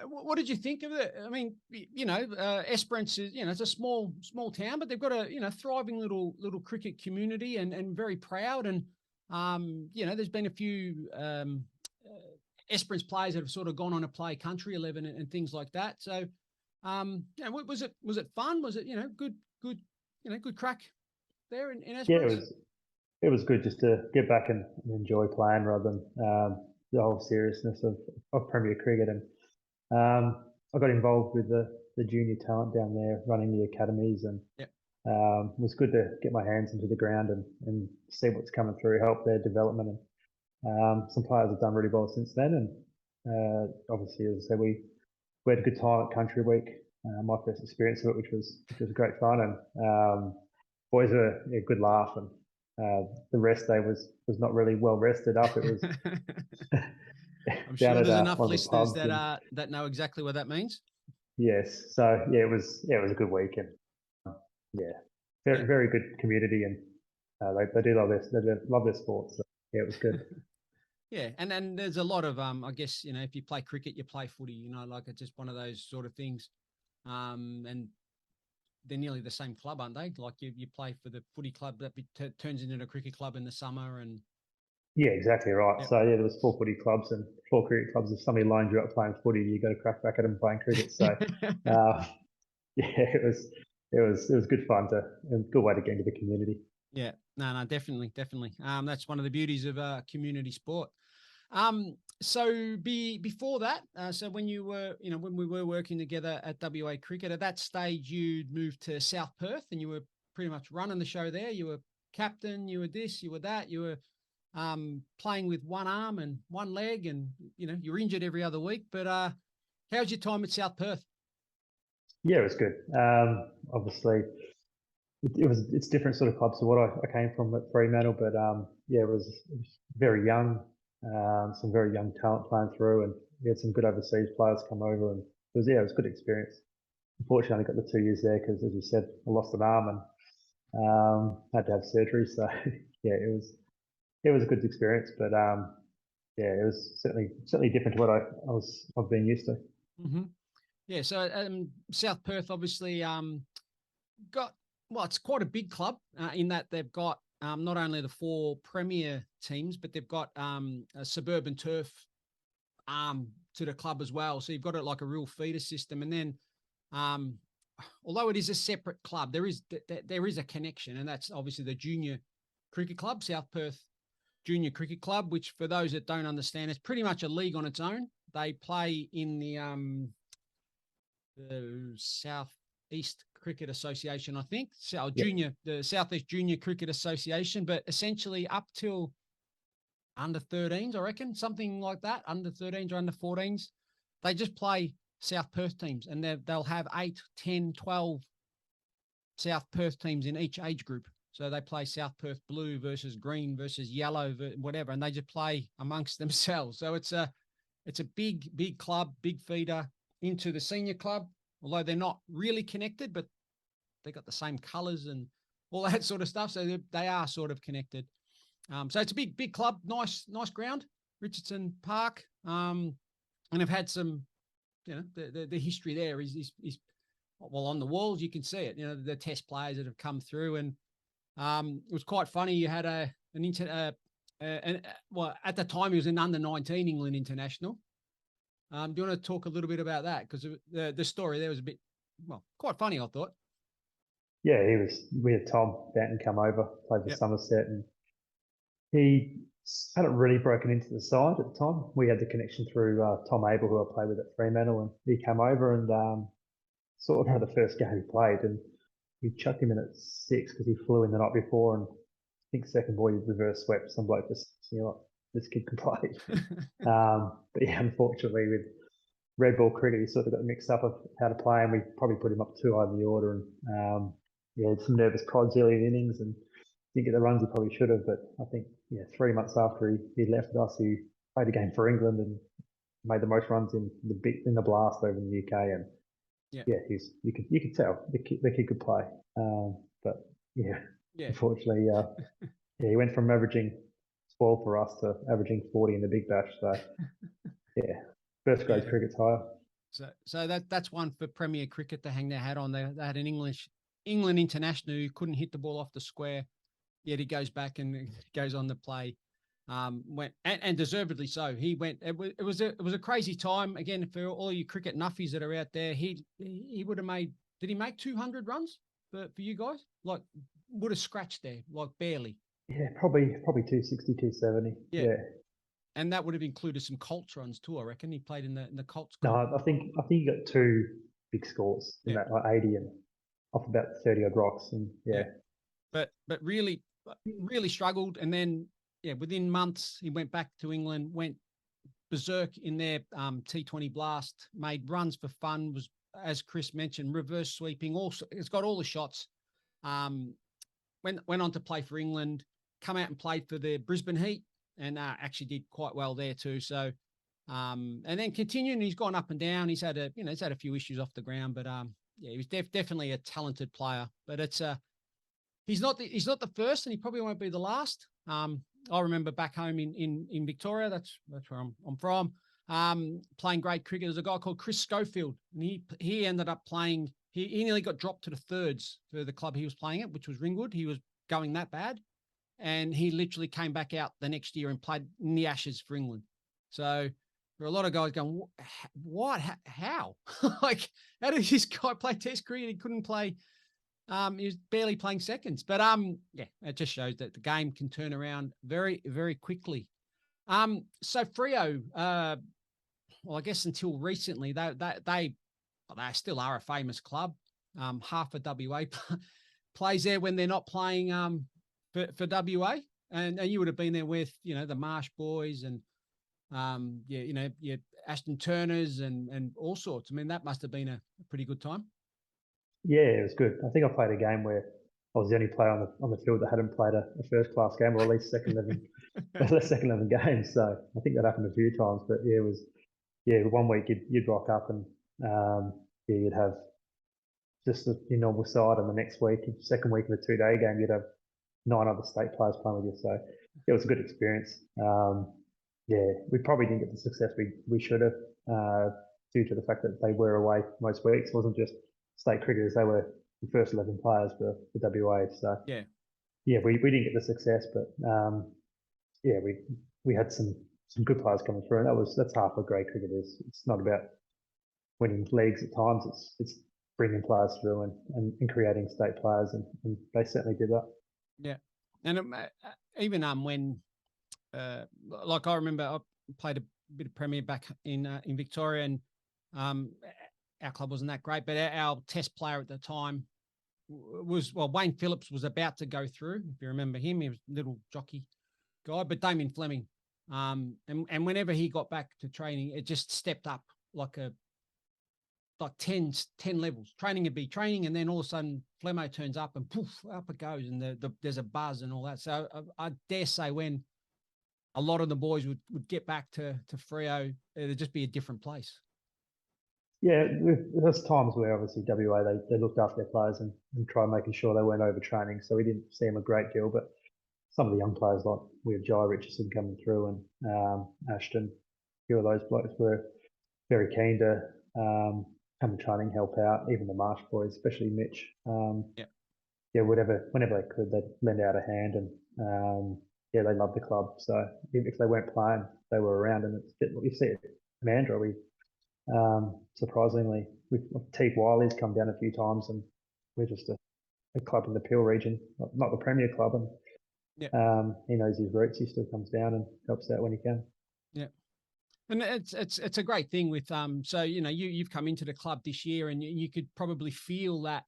what did you think of it? I mean, Esperance is, it's a small town, but they've got a thriving little cricket community, and very proud. And there's been a few Esperance players that have sort of gone on to play country 11 and things like that. So, was it fun? Was it good crack there in Esperance? Yeah, it was good just to get back and enjoy playing rather than the whole seriousness of Premier Cricket. And I got involved with the junior talent down there, running the academies, and it was good to get my hands into the ground and see what's coming through, help their development. And some players have done really well since then. And obviously, as I said, we had a good time at Country Week, my first experience of it, which was great fun. And boys were a good laugh, and the rest day was not really well rested up. It was I'm down sure at there's enough one of the listeners pubs that know exactly what that means. yes. So yeah, it was a good weekend. Yeah, very Yeah. very good community, and they do love their sports. So, yeah, it was good. Yeah, and there's a lot of I guess, you know, if you play cricket, you play footy, you know, like it's just one of those sort of things. And they're nearly the same club, aren't they? Like you play for the footy club that turns into a cricket club in the summer, and Yeah, exactly right. Yep. So yeah, there was 4 footy clubs and 4 cricket clubs. If somebody lined you up playing footy, you got to crack back at them playing cricket. So yeah, it was good fun and good way to get into the community. yeah, no, definitely. That's one of the beauties of community sport. So before that, so when you were, you know, when we were working together at WA Cricket, at that stage you'd moved to South Perth and you were pretty much running the show there. You were captain, you were this, you were that, you were playing with one arm and one leg, and you know, you were injured every other week. But how's your time at South Perth? Yeah, it was good. Obviously, it's different sort of clubs to what I came from at Fremantle, but yeah, it was very young, some very young talent playing through, and we had some good overseas players come over, and it was a good experience. Unfortunately, I only got the 2 years there because, as you said, I lost an arm and had to have surgery. So yeah, it was a good experience, but yeah, it was certainly different to what I've been used to. Mm-hmm. Yeah, so South Perth obviously got, well, it's quite a big club in that they've got not only the 4 premier teams, but they've got a suburban turf arm to the club as well. So you've got it like a real feeder system. And then although it is a separate club, there is a connection, and that's obviously the junior cricket club, South Perth Junior Cricket Club, which for those that don't understand, it's pretty much a league on its own. They play in the South East Cricket Association, I think. So the Southeast Junior Cricket Association, but essentially up till under 13s, I reckon, something like that, under 13s or under 14s, they just play South Perth teams, and they'll have 8, 10, 12 South Perth teams in each age group. So they play South Perth blue versus green versus yellow, whatever, and they just play amongst themselves. So it's a big club, big feeder into the senior club, although they're not really connected, but they got the same colors and all that sort of stuff. So they are sort of connected. So it's a big club, nice ground, Richardson Park. And I've had some, you know, the history there is well, on the walls, you can see it, you know, the test players that have come through. And it was quite funny. You had well, at the time he was an under-19 England international. Do you want to talk a little bit about that? Because the story there was a bit, well, quite funny, I thought. Yeah, we had Tom Banton come over, played for Somerset, and he hadn't really broken into the side at the time. We had the connection through Tom Abel, who I played with at Fremantle, and he came over and sort of had the first game he played, and we chucked him in at 6 because he flew in the night before, and I think second ball he reverse swept some bloke for 6. You know, this kid can play. But yeah, unfortunately with red ball cricket, he sort of got mixed up of how to play, and we probably put him up too high in the order, and yeah, had some nervous prods early in innings and didn't get the runs he probably should have. But I think 3 months after he left us, he played a game for England and made the most runs in the blast over in the UK, and you could tell the kid could play. But unfortunately, he went from averaging 12 for us to averaging 40 in the Big Bash. So yeah, first grade cricket's higher. So that's one for Premier Cricket to hang their hat on. They had an England international who couldn't hit the ball off the square, yet he goes back and goes on to play. Went and deservedly so. He went. It was a crazy time again for all you cricket nuffies that are out there. He would have made. Did he make 200 runs for you guys? Like would have scratched there, like barely. Yeah, probably 260, 270. Yeah. And that would have included some Colts runs too. I reckon he played in the Colts. No, I think he got 2 big scores in that, like 80 and off about 30 odd rocks, and But really struggled, and then. Yeah, within months, he went back to England, went berserk in their T20 blast, made runs for fun, was, as Chris mentioned, reverse sweeping. Also, it's got all the shots. Went on to play for England, come out and played for the Brisbane Heat and actually did quite well there too. So, and then continuing, he's gone up and down. He's had a few issues off the ground, but yeah, he was definitely a talented player. But it's he's not the first, and he probably won't be the last. I remember back home in Victoria, that's where I'm from, playing great cricket. There's a guy called Chris Schofield, and he ended up playing. He nearly got dropped to the thirds for the club he was playing at, which was Ringwood. He was going that bad, and he literally came back out the next year and played in the Ashes for England. So there are a lot of guys going, what? How? Like, how did this guy play Test cricket? He couldn't play. He was barely playing seconds. But yeah, it just shows that the game can turn around very, very quickly. So Freo, well, I guess until recently, they still are a famous club. Half of WA plays there when they're not playing for WA. And you would have been there with, the Marsh boys and your Ashton Turners and all sorts. I mean, that must have been a pretty good time. Yeah, it was good. I think I played a game where I was the only player on the field that hadn't played a first class game, or at least second 11 games. So I think that happened a few times. But yeah, it was 1 week you'd rock up and you'd have just your normal side, and the next week, second week of a 2-day game, you'd have 9 other state players playing with you. So it was a good experience. Yeah, we probably didn't get the success we should have due to the fact that they were away most weeks. It wasn't just state cricketers; they were the first 11 players for WA. So yeah, we didn't get the success, but yeah, we had some good players coming through, and that's half what great cricket is. It's not about winning leagues at times; it's bringing players through and creating state players, and they certainly did that. Yeah, and even when. Like I remember, I played a bit of Premier back in Victoria, and our club wasn't that great. But our test player at the time was Wayne Phillips was about to go through. If you remember him, he was a little jockey guy. But Damien Fleming, and whenever he got back to training, it just stepped up like 10 levels. Training would be training, and then all of a sudden Flemo turns up and poof, up it goes, and there's a buzz and all that. So I dare say when a lot of the boys would get back to Freo, it'd just be a different place. Yeah, there's times where obviously WA, they looked after their players and tried making sure they weren't overtraining. So we didn't see them a great deal, but some of the young players, like we had Jai Richardson coming through and Ashton, a few of those blokes were very keen to come to training, help out. Even the Marsh boys, especially Mitch. Whenever they could, they'd lend out a hand, and yeah, they loved the club. So even if they weren't playing, they were around. And you see it in Mandurah. We surprisingly, Teague Wiley's come down a few times, and we're just a club in the Peel region, not the Premier club. And he knows his roots. He still comes down and helps out when he can. Yeah, and it's a great thing with So you've come into the club this year, and you could probably feel that.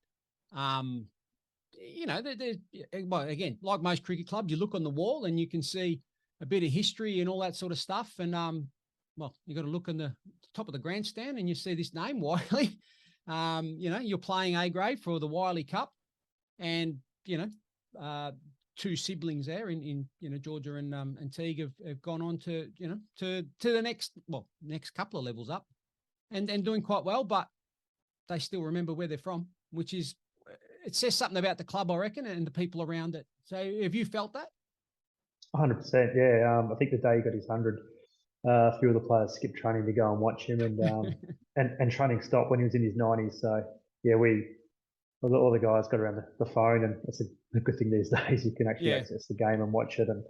Well, again, like most cricket clubs, you look on the wall and you can see a bit of history and all that sort of stuff. And, you got to look on the top of the grandstand and you see this name, Wiley. You're playing A grade for the Wiley Cup, and, 2 siblings there in Georgia and Teague have gone on to the next couple of levels up and doing quite well, but they still remember where they're from, which is, it says something about the club, I reckon, and the people around it. So have you felt that? 100%, yeah. I think the day he got his 100, a few of the players skipped training to go and watch him, and training stopped when he was in his 90s. So, yeah, all the guys got around the phone, and it's a good thing these days. You can actually access the game and watch it. And,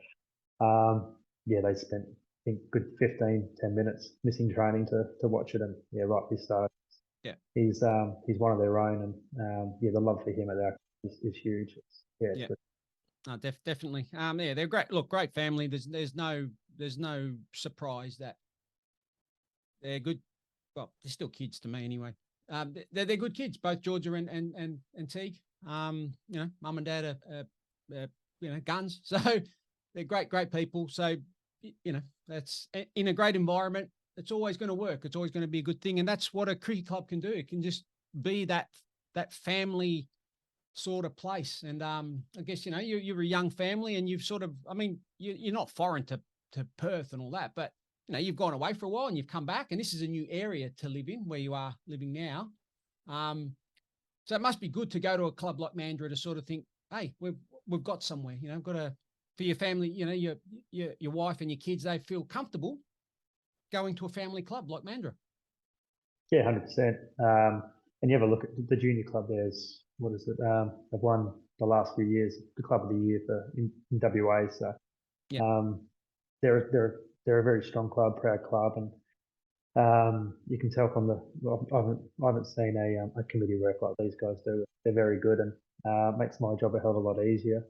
they spent, I think, good 10 minutes missing training to watch it. And, yeah, rightly so. Yeah, he's one of their own, and the love for him at that is huge. It's good. No, definitely. They're great. Look, great family. There's no surprise that they're good. Well, they're still kids to me anyway. They're good kids, both Georgia and Teague. Mum and dad are guns, so they're great people. So that's in a great environment. It's always going to work. It's always going to be a good thing. And that's what a cricket club can do. It can just be that family sort of place. And I guess, you know, you're a young family and you've sort of, I mean, you're not foreign to Perth and all that, but, you know, you've gone away for a while and you've come back, and this is a new area to live in where you are living now. So it must be good to go to a club like Mandurah to sort of think, hey, we've got somewhere, you know, for your family, you know, your wife and your kids, they feel comfortable going to a family club like Mandurah. Yeah, 100%. And you have a look at the junior club. There's, what is it? They've won the last few years the club of the year in WA. So they're a very strong club, proud club, and you can tell from I haven't seen a committee work like these guys do. They're very good, and makes my job a hell of a lot easier.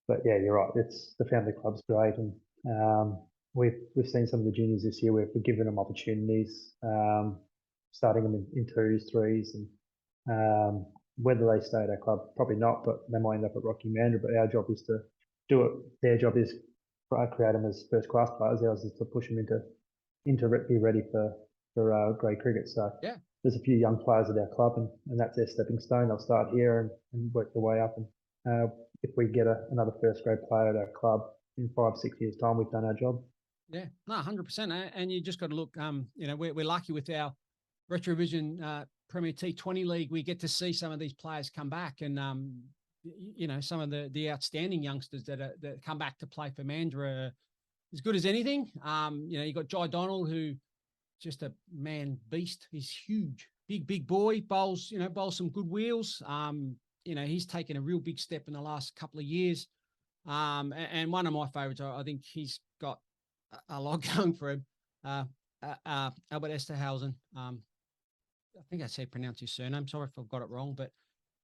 But yeah, you're right. It's the family club's great, and we've seen some of the juniors this year. We've given them opportunities, starting them in twos, threes, and whether they stay at our club, probably not, but they might end up at Rocky Mandurah. But our job is to do it. Their job is to create them as first class players. Ours is to push them into be ready for grade cricket. So yeah, there's a few young players at our club, and that's their stepping stone. They'll start here and work their way up. And if we get another first grade player at our club in 5-6 years' time, we've done our job. Yeah, no, 100%. And you just got to look. You know, we're lucky with our Retravision Premier T20 League. We get to see some of these players come back, and you know, some of the outstanding youngsters that come back to play for Mandurah as good as anything. You know, you got Jai Donald, who just a man beast. He's huge, big boy, bowls some good wheels. You know, he's taken a real big step in the last couple of years. And one of my favorites, I think he's got a lot going for him. Albert Esterhausen. I think that's how you pronounce his surname. Sorry if I've got it wrong, but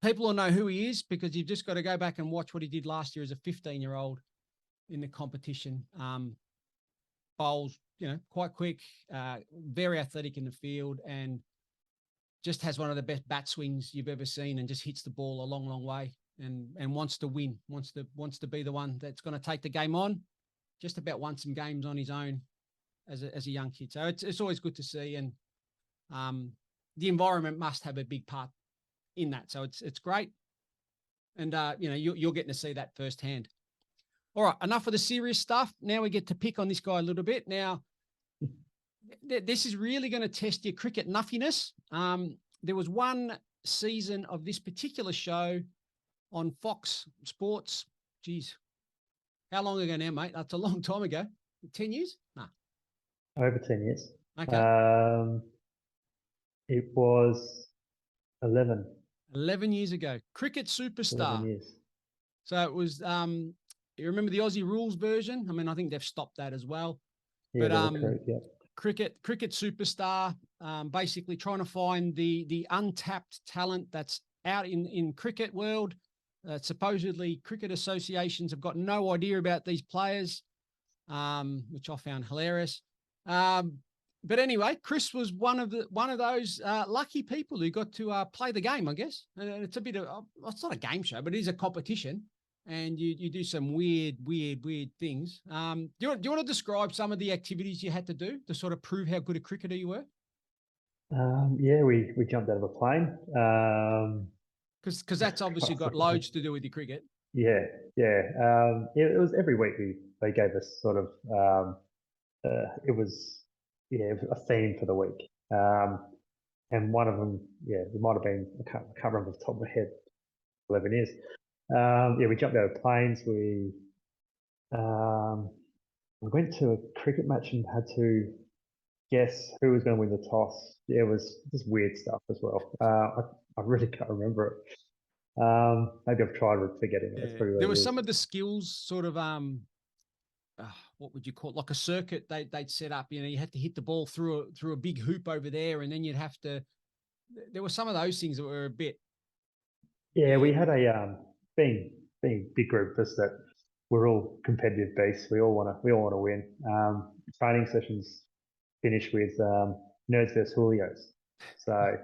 people will know who he is because you've just got to go back and watch what he did last year as a 15-year-old in the competition. Bowls, you know, quite quick, very athletic in the field, and just has one of the best bat swings you've ever seen, and just hits the ball a long way, and wants to win, wants to be the one that's going to take the game on. Just about won some games on his own as a young kid. So it's always good to see, and the environment must have a big part in that. So it's great, and you know, you're getting to see that firsthand. All right, enough of the serious stuff. Now we get to pick on this guy a little bit. Now, this is really going to test your cricket nuffiness. There was one season of this particular show on Fox Sports. Geez, how long ago now, mate? That's a long time ago. 10 years? Nah. Over 10 years. Okay. It was 11. 11 years ago. Cricket Superstar. 11 years. So it was, you remember the Aussie Rules version? I mean, I think they've stopped that as well. Yeah, But yeah. Cricket Superstar, basically trying to find the untapped talent that's out in cricket world. Supposedly cricket associations have got no idea about these players, which I found hilarious. But anyway, Chris was one of those lucky people who got to play the game, I guess. It's a bit of, it's not a game show, but it is a competition, and you do some weird things. Do you want to describe some of the activities you had to do to sort of prove how good a cricketer you were? Yeah, we jumped out of a plane. Because that's obviously got loads to do with your cricket. Yeah. It was every week they gave us sort of it was a theme for the week. And one of them, it might have been, I can't remember off the top of my head, 11 years. We jumped out of planes. We went to a cricket match and had to guess who was going to win the toss. Yeah, it was just weird stuff as well. I really can't remember it. Maybe I've tried forgetting it. There were some of the skills sort of, what would you call it? Like a circuit they'd set up. You know, you had to hit the ball through a big hoop over there, and then you'd have to. There were some of those things that were a bit. Yeah, we had a being big group, just that we're all competitive beasts. We all want to win. Training sessions finished with nerds versus Julios. So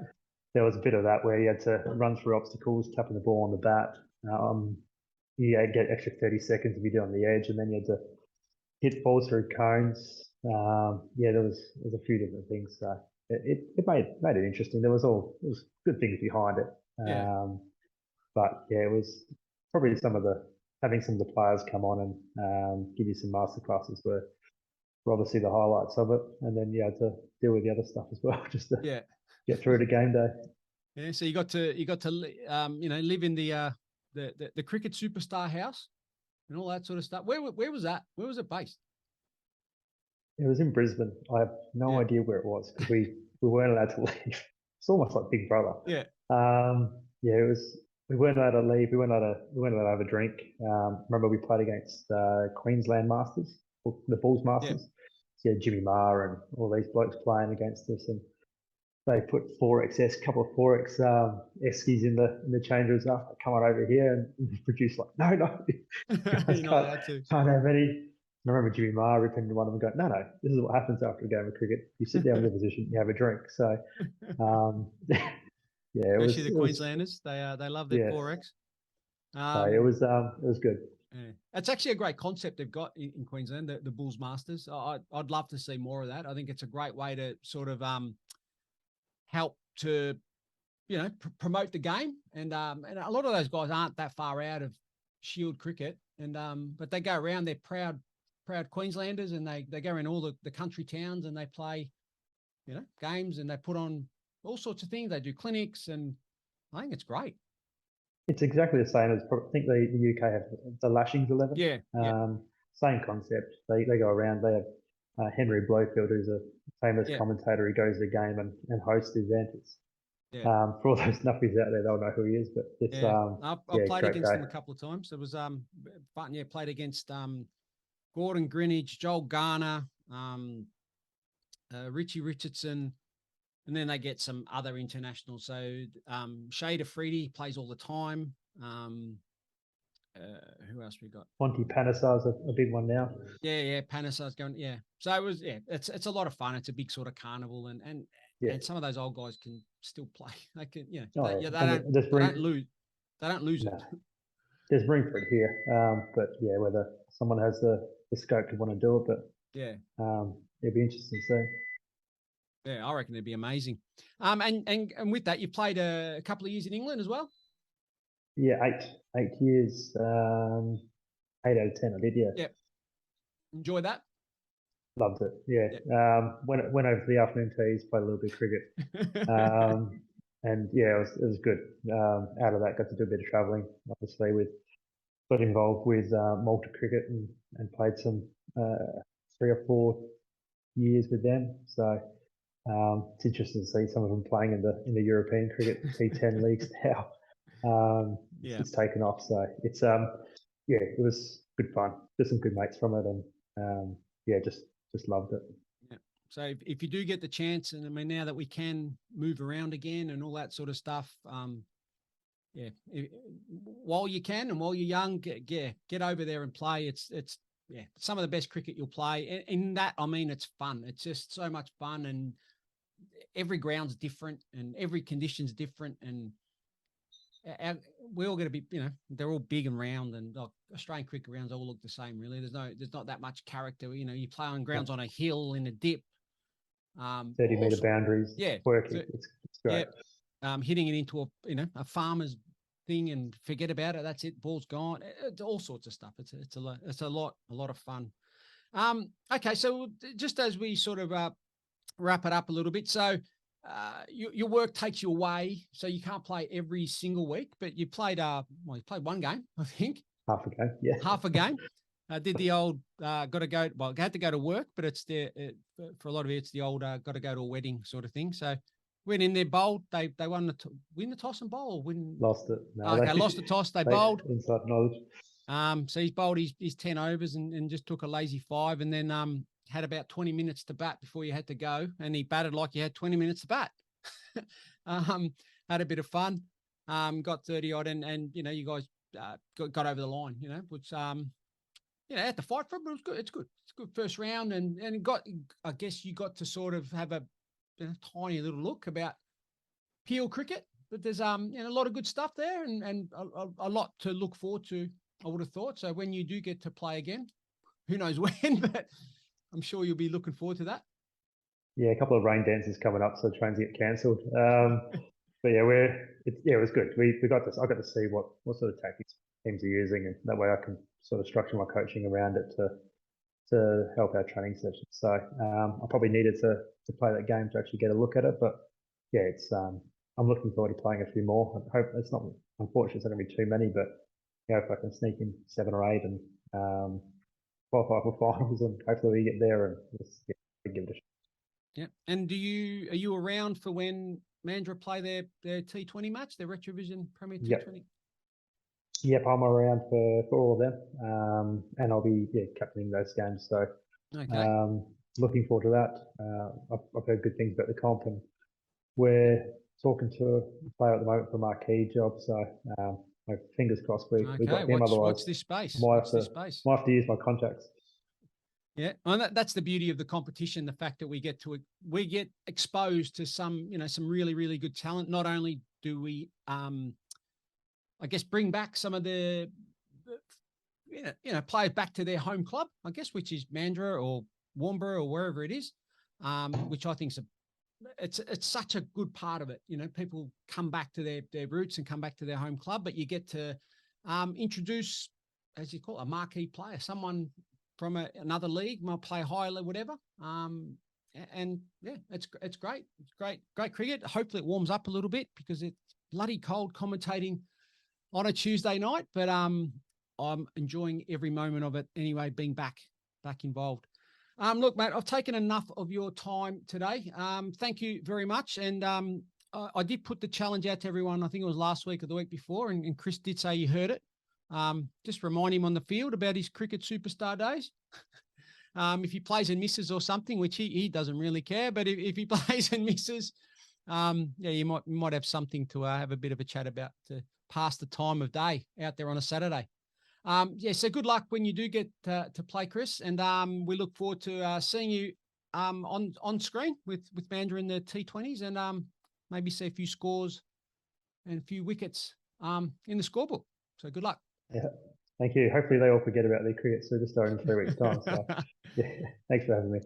there was a bit of that where you had to run through obstacles, tapping the ball on the bat. You get extra 30 seconds if you do on the edge, and then you had to hit balls through cones. There was a few different things. So it made it interesting. There was good things behind it. but yeah, it was probably having some of the players come on and give you some masterclasses were obviously the highlights of it, and then you had to deal with the other stuff as well, just to get through to game day. Yeah, so you got to live in the cricket superstar house and all that sort of stuff. Where was that? Where was it based? It was in Brisbane. I have no idea where it was because we weren't allowed to leave. It's almost like Big Brother. Yeah. It was. We weren't allowed to leave. We weren't allowed to have a drink. Remember we played against Queensland Masters, the Bulls Masters. So yeah, Jimmy Marr and all these blokes playing against us, and they put a couple of 4X eskies in the change rooms after. Come on over here, and produce like, no, guys can't have any. I remember Jimmy Marr ripping into one of them and going, no, this is what happens after a game of cricket. You sit down in the position, you have a drink. So, especially the Queenslanders, they love their 4X. It was good. Yeah. It's actually a great concept they've got in Queensland, the Bulls Masters. I'd love to see more of that. I think it's a great way to sort of help to, promote the game. And a lot of those guys aren't that far out of Shield cricket, but they go around. They're proud Queenslanders, and they go around all the country towns and they play, games, and they put on all sorts of things. They do clinics, and I think it's great. It's exactly the same as I think the UK have the Lashings 11. Yeah. Same concept. They go around. They have Henry Blowfield, who's a famous commentator who goes to the game and hosts the event. For all those nuffies out there, they'll know who he is. But it's I've played against him a couple of times. It was fun. Yeah, played against Gordon Greenidge, Joel Garner, Richie Richardson. And then they get some other internationals. So Shade Afridi plays all the time. Who else we got? Monty Panesar's a big one now. Yeah, Panesar's going. Yeah. So it was. Yeah, it's a lot of fun. It's a big sort of carnival, and some of those old guys can still play. They can. They don't lose. They don't lose it. There's room for it here, but yeah, whether someone has the scope to want to do it, but it'd be interesting to see. Yeah, I reckon it'd be amazing. And with that, you played a couple of years in England as well? Yeah, 8 years, 8 out of 10 I did, yeah. Yep. Enjoy that? Loved it, yeah. Went over to the afternoon teas, played a little bit of cricket. And yeah, it was good. Out of that, got to do a bit of travelling, obviously, got involved with Malta cricket and played some 3 or 4 years with them. So it's interesting to see some of them playing in the European cricket T10 leagues now. It's taken off, so it's it was good fun. Just some good mates from it, and just loved it. Yeah. So if you do get the chance, and I mean now that we can move around again and all that sort of stuff, while you can and while you're young, get over there and play. It's some of the best cricket you'll play. In that, I mean, it's fun. It's just so much fun, and every ground's different and every condition's different, and we're all going to be, they're all big and round, and Australian cricket grounds all look the same, really. There's not that much character. You play on grounds on a hill in a dip, 30-meter boundaries. Yeah, working. It's great. Yeah, hitting it into a farmer's thing and forget about it. That's it. Ball's gone. It's all sorts of stuff. It's a lot of fun. Okay, so just as we sort of wrap it up a little bit, so. Your work takes you away, so you can't play every single week, but you played you played one game, I think. Half a game, yeah. Half a game. Did the old got to go? Well, had to go to work, but it's for a lot of it, it's the old got to go to a wedding sort of thing. So went in there, bowled. They won win the toss and bowl. Lost it. No, they lost the toss. They bowled. Inside knowledge. So he's bowled his 10 overs and just took a lazy 5, and then had about 20 minutes to bat before you had to go, and he batted like you had 20 minutes to bat. Had a bit of fun, got 30 odd, and you guys got over the line, which had to fight for it, but it was good. It's good. It's a good first round, and I guess you got to sort of have a tiny little look about Peel cricket, but there's a lot of good stuff there, and a lot to look forward to, I would have thought. So when you do get to play again, who knows when, but I'm sure you'll be looking forward to that. Yeah, a couple of rain dances coming up, so trains get cancelled. but yeah, it was good. We got this. I got to see what sort of tactics teams are using, and that way I can sort of structure my coaching around it to help our training sessions. So I probably needed to play that game to actually get a look at it. But yeah, it's I'm looking forward to playing a few more. I hope it's not, unfortunately, it's not going to be too many, but yeah, if I can sneak in 7 or 8 and qualify for finals, and hopefully we get there and just give it a shot. Yeah. And are you around for when Mandurah play their T20 match, their Retravision Premier T20? Yep, I'm around for all of them, and I'll be captaining those games. So Okay. looking forward to that. I've heard good things about the comp, and we're talking to a player at the moment for a marquee job. So my fingers crossed we got him. Otherwise, watch this space. Might have to use my contacts. Yeah, and that's the beauty of the competition, the fact that we get exposed to some really, really good talent. Not only do we, I guess, bring back some of the players back to their home club, I guess, which is Mandurah or Warmbra or wherever it is, which I think it's such a good part of it. People come back to their roots and come back to their home club, but you get to introduce, as you call it, a marquee player, someone from another league, might play higher, whatever. And yeah, it's great. It's great cricket. Hopefully it warms up a little bit because it's bloody cold commentating on a Tuesday night, but I'm enjoying every moment of it anyway, being back involved. Look, mate, I've taken enough of your time today. Thank you very much. And I did put the challenge out to everyone, I think it was last week or the week before, and Chris did say you heard it. Just remind him on the field about his cricket superstar days. If he plays and misses or something, which he doesn't really care, but if he plays and misses, you might have something to have a bit of a chat about to pass the time of day out there on a Saturday. So good luck when you do get to play, Chris, and we look forward to seeing you on screen with Mandurah in the T20s, and maybe see a few scores and a few wickets in the scorebook. So good luck. Yeah, thank you. Hopefully they all forget about their cricket superstar in 3 weeks' time. So yeah, thanks for having me.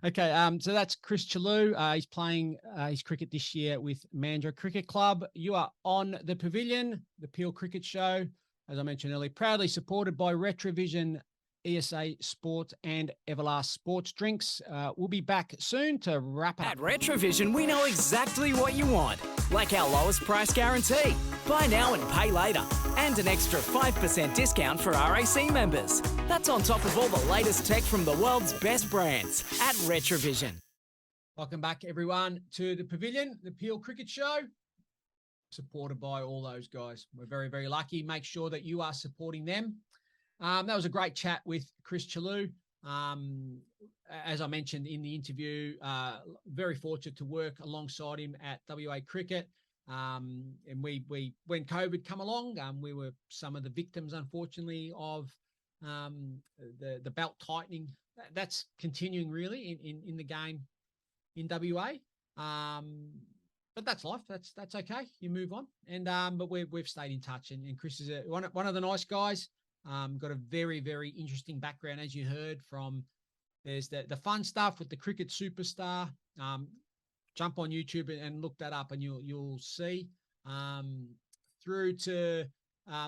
Okay, so that's Chris Chellew. He's playing his cricket this year with Mandurah Cricket Club. You are on the Pavilion, the Peel Cricket Show, as I mentioned earlier, proudly supported by Retravision, ESA Sports and Everlast Sports Drinks. We'll be back soon to wrap up. At Retravision, we know exactly what you want, like our lowest price guarantee. Buy now and pay later. And an extra 5% discount for RAC members. That's on top of all the latest tech from the world's best brands at Retravision. Welcome back, everyone, to the Pavilion, the Peel Cricket Show, supported by all those guys. We're very, very lucky. Make sure that you are supporting them. That was a great chat with Chris Chellew. As I mentioned in the interview, very fortunate to work alongside him at WA Cricket. And we when COVID come along, we were some of the victims, unfortunately, of the belt tightening. That's continuing really in the game in WA. But that's life. That's okay. You move on. And but we've stayed in touch. And Chris is one of the nice guys. Got a very, very interesting background, as you heard from. There's the fun stuff with the cricket superstar. Jump on YouTube and look that up, and you'll see. Through to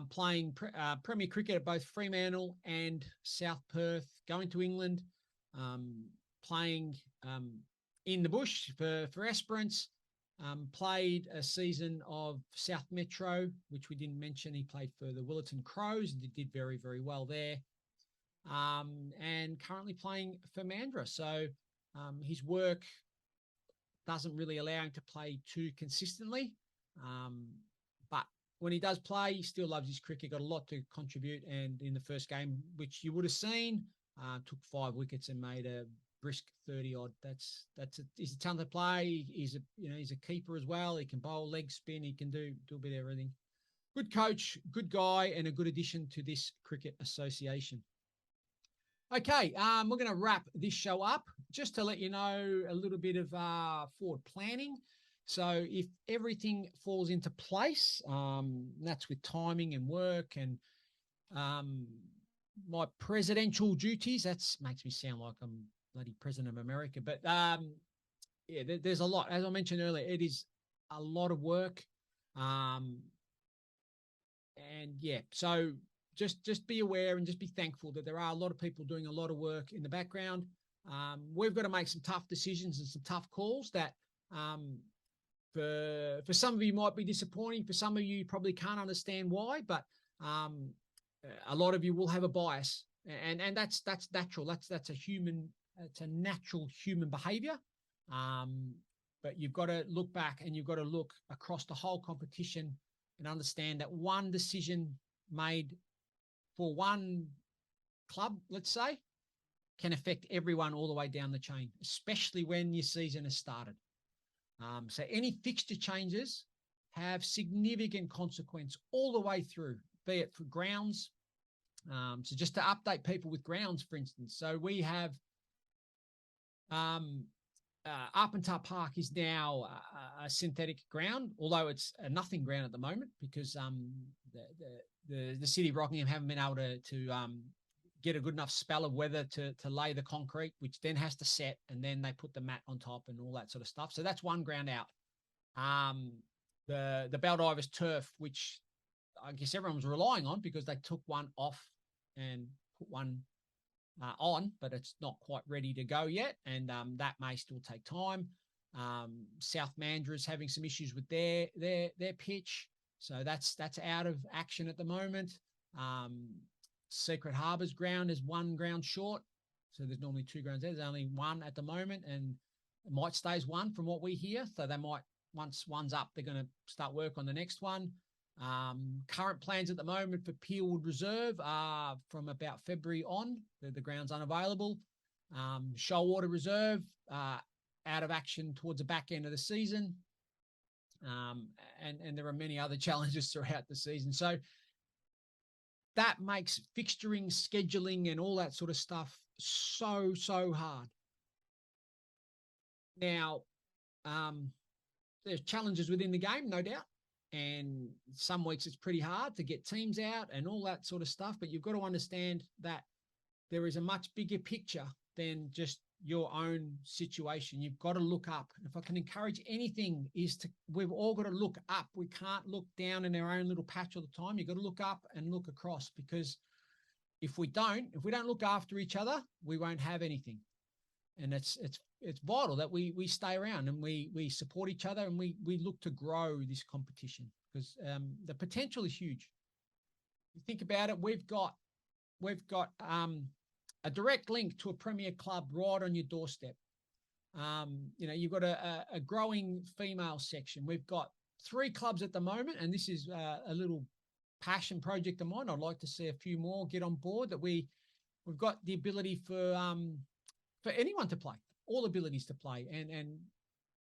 playing Premier Cricket at both Fremantle and South Perth, going to England, playing in the bush for Esperance. Played a season of South Metro, which we didn't mention. He played for the Willetton Crows and did very, very well there. And currently playing for Mandurah. So his work doesn't really allow him to play too consistently. But when he does play, he still loves his cricket, got a lot to contribute. And in the first game, which you would have seen, took 5 wickets and made a brisk 30 odd. He's a talented player. He's a keeper as well. He can bowl, leg spin. He can do a bit of everything. Good coach, good guy, and a good addition to this cricket association. Okay, we're going to wrap this show up just to let you know a little bit of forward planning. So if everything falls into place, that's with timing and work and my presidential duties. That makes me sound like I'm bloody president of America. But there's a lot. As I mentioned earlier, it is a lot of work. And yeah, so just be aware and just be thankful that there are a lot of people doing a lot of work in the background. We've got to make some tough decisions and some tough calls that for some of you might be disappointing. For some of you probably can't understand why, but a lot of you will have a bias, and that's natural. That's a natural human behavior. But you've got to look back and you've got to look across the whole competition and understand that one decision made for one club, let's say, can affect everyone all the way down the chain, especially when your season has started. So any fixture changes have significant consequence all the way through, be it for grounds. So just to update people with grounds, for instance, so we have Arpentar Park is now a synthetic ground, although it's a nothing ground at the moment because the city of Rockingham haven't been able to get a good enough spell of weather to lay the concrete, which then has to set, and then they put the mat on top and all that sort of stuff. So that's one ground out. The Baldivis turf, which I guess everyone was relying on because they took one off and put one on, but it's not quite ready to go yet, and that may still take time. South Mandurah is having some issues with their pitch, so that's out of action at the moment. Secret Harbour's ground is one ground short, so there's normally two grounds there. There's only one at the moment, and it might stay as one from what we hear. So they might, once one's up, they're going to start work on the next one. Current plans at the moment for Peelwood Reserve are from about February on. The ground's unavailable. Shoalwater Reserve out of action towards the back end of the season. And there are many other challenges throughout the season. So that makes fixturing, scheduling, and all that sort of stuff so hard. Now, there's challenges within the game, no doubt. And some weeks it's pretty hard to get teams out and all that sort of stuff. But you've got to understand that there is a much bigger picture than just your own situation. You've got to look up. If I can encourage anything, we've all got to look up. We can't look down in our own little patch all the time. You've got to look up and look across, because if we don't look after each other, we won't have anything. And it's vital that we stay around and we support each other and we look to grow this competition, because the potential is huge. You think about it, we've got a direct link to a premier club right on your doorstep. You've got a growing female section. We've got 3 clubs at the moment, and this is a little passion project of mine. I'd like to see a few more get on board. That we've got the ability for anyone to play, all abilities to play, and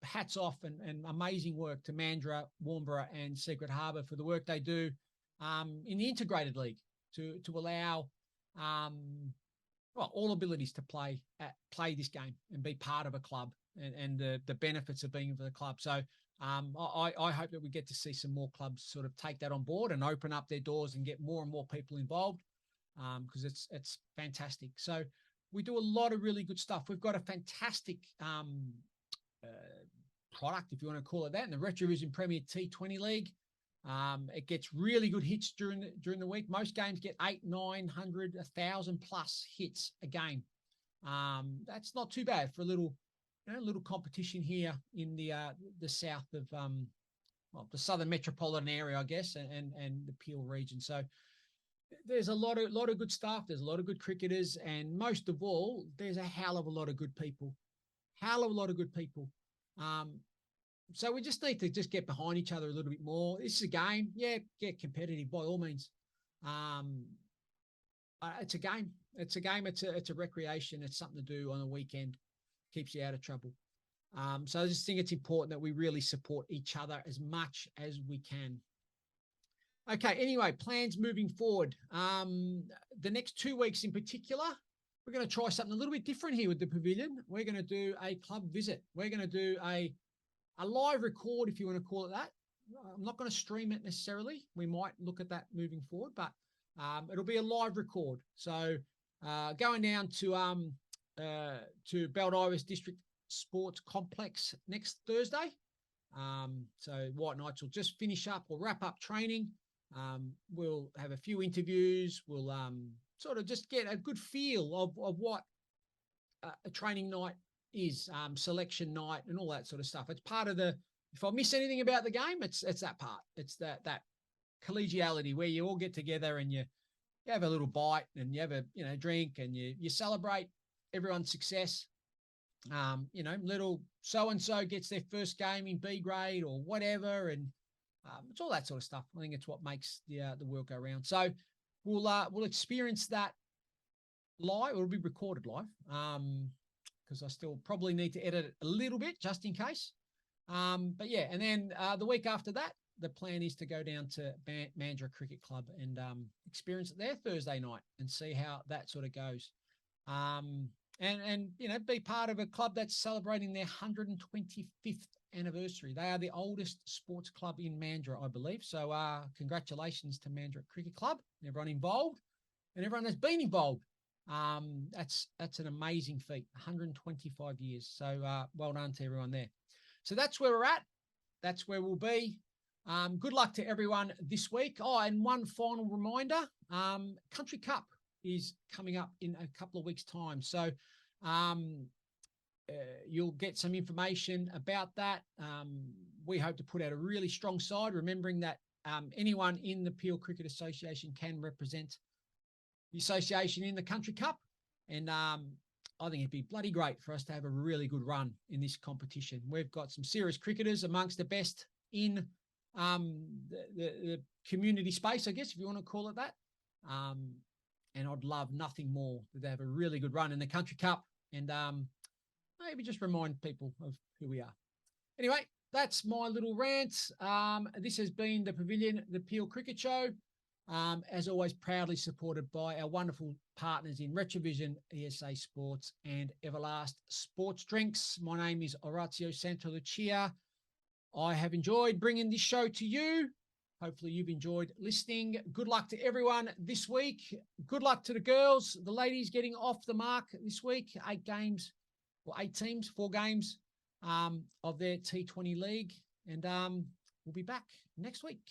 hats off and amazing work to Mandurah, Warmbra, and Secret Harbour for the work they do in the integrated league to allow all abilities to play this game and be part of a club and the benefits of being for the club. So I hope that we get to see some more clubs sort of take that on board and open up their doors and get more and more people involved, because it's fantastic. So we do a lot of really good stuff. We've got a fantastic product, if you want to call it that, in the Retravision Premier T20 League. It gets really good hits during the week. Most games get 800, 900, 1,000 plus hits a game. That's not too bad for a little competition here in the south of the southern metropolitan area, I guess, and the Peel region. So there's a lot of good stuff. There's a lot of good cricketers, and most of all, there's a hell of a lot of good people. So we just need to just get behind each other a little bit more. This is a game. Yeah, get competitive by all means. It's a game. It's a recreation. It's something to do on a weekend. Keeps you out of trouble. So I just think it's important that we really support each other as much as we can. Okay, anyway, plans moving forward. The next 2 weeks in particular, we're going to try something a little bit different here with the Pavilion. We're going to do a club visit. We're going to do a live record, if you want to call it that. I'm not going to stream it necessarily. We might look at that moving forward, but it'll be a live record. So going down to Baldivis District Sports Complex next Thursday. So White Knights will just finish up or wrap up training. We'll have a few interviews. We'll sort of just get a good feel of what a training night is, selection night and all that sort of stuff. It's part of if I miss anything about the game, it's that part. It's that collegiality where you all get together and you have a little bite and you have a drink and you celebrate everyone's success. Little so-and-so gets their first game in B grade or whatever. And it's all that sort of stuff. I think it's what makes the world go round. So we'll experience that live. It'll be recorded live because I still probably need to edit it a little bit just in case. But yeah, and then the week after that, the plan is to go down to Mandurah Cricket Club and experience it there Thursday night and see how that sort of goes. And be part of a club that's celebrating their 125th anniversary. They are the oldest sports club in Mandurah, I believe. So congratulations to Mandurah Cricket Club, everyone involved and everyone that's been involved. That's an amazing feat, 125 years. So well done to everyone there. So that's where we're at. That's where we'll be. Good luck to everyone this week. Oh, and one final reminder, Country Cup is coming up in a couple of weeks' time. So you'll get some information about that. We hope to put out a really strong side, remembering that anyone in the Peel Cricket Association can represent the association in the Country Cup. And I think it'd be bloody great for us to have a really good run in this competition. We've got some serious cricketers amongst the best in the community space, I guess, if you want to call it that. And I'd love nothing more than to have a really good run in the Country Cup and maybe just remind people of who we are. Anyway, that's my little rant. This has been the Pavilion, the Peel Cricket Show. As always, proudly supported by our wonderful partners in Retravision, ESA Sports and Everlast Sports Drinks. My name is Orazio Santolucia. I have enjoyed bringing this show to you. Hopefully you've enjoyed listening. Good luck to everyone this week. Good luck to the girls, the ladies getting off the mark this week. 8 teams, 4 games of their T20 league. And we'll be back next week.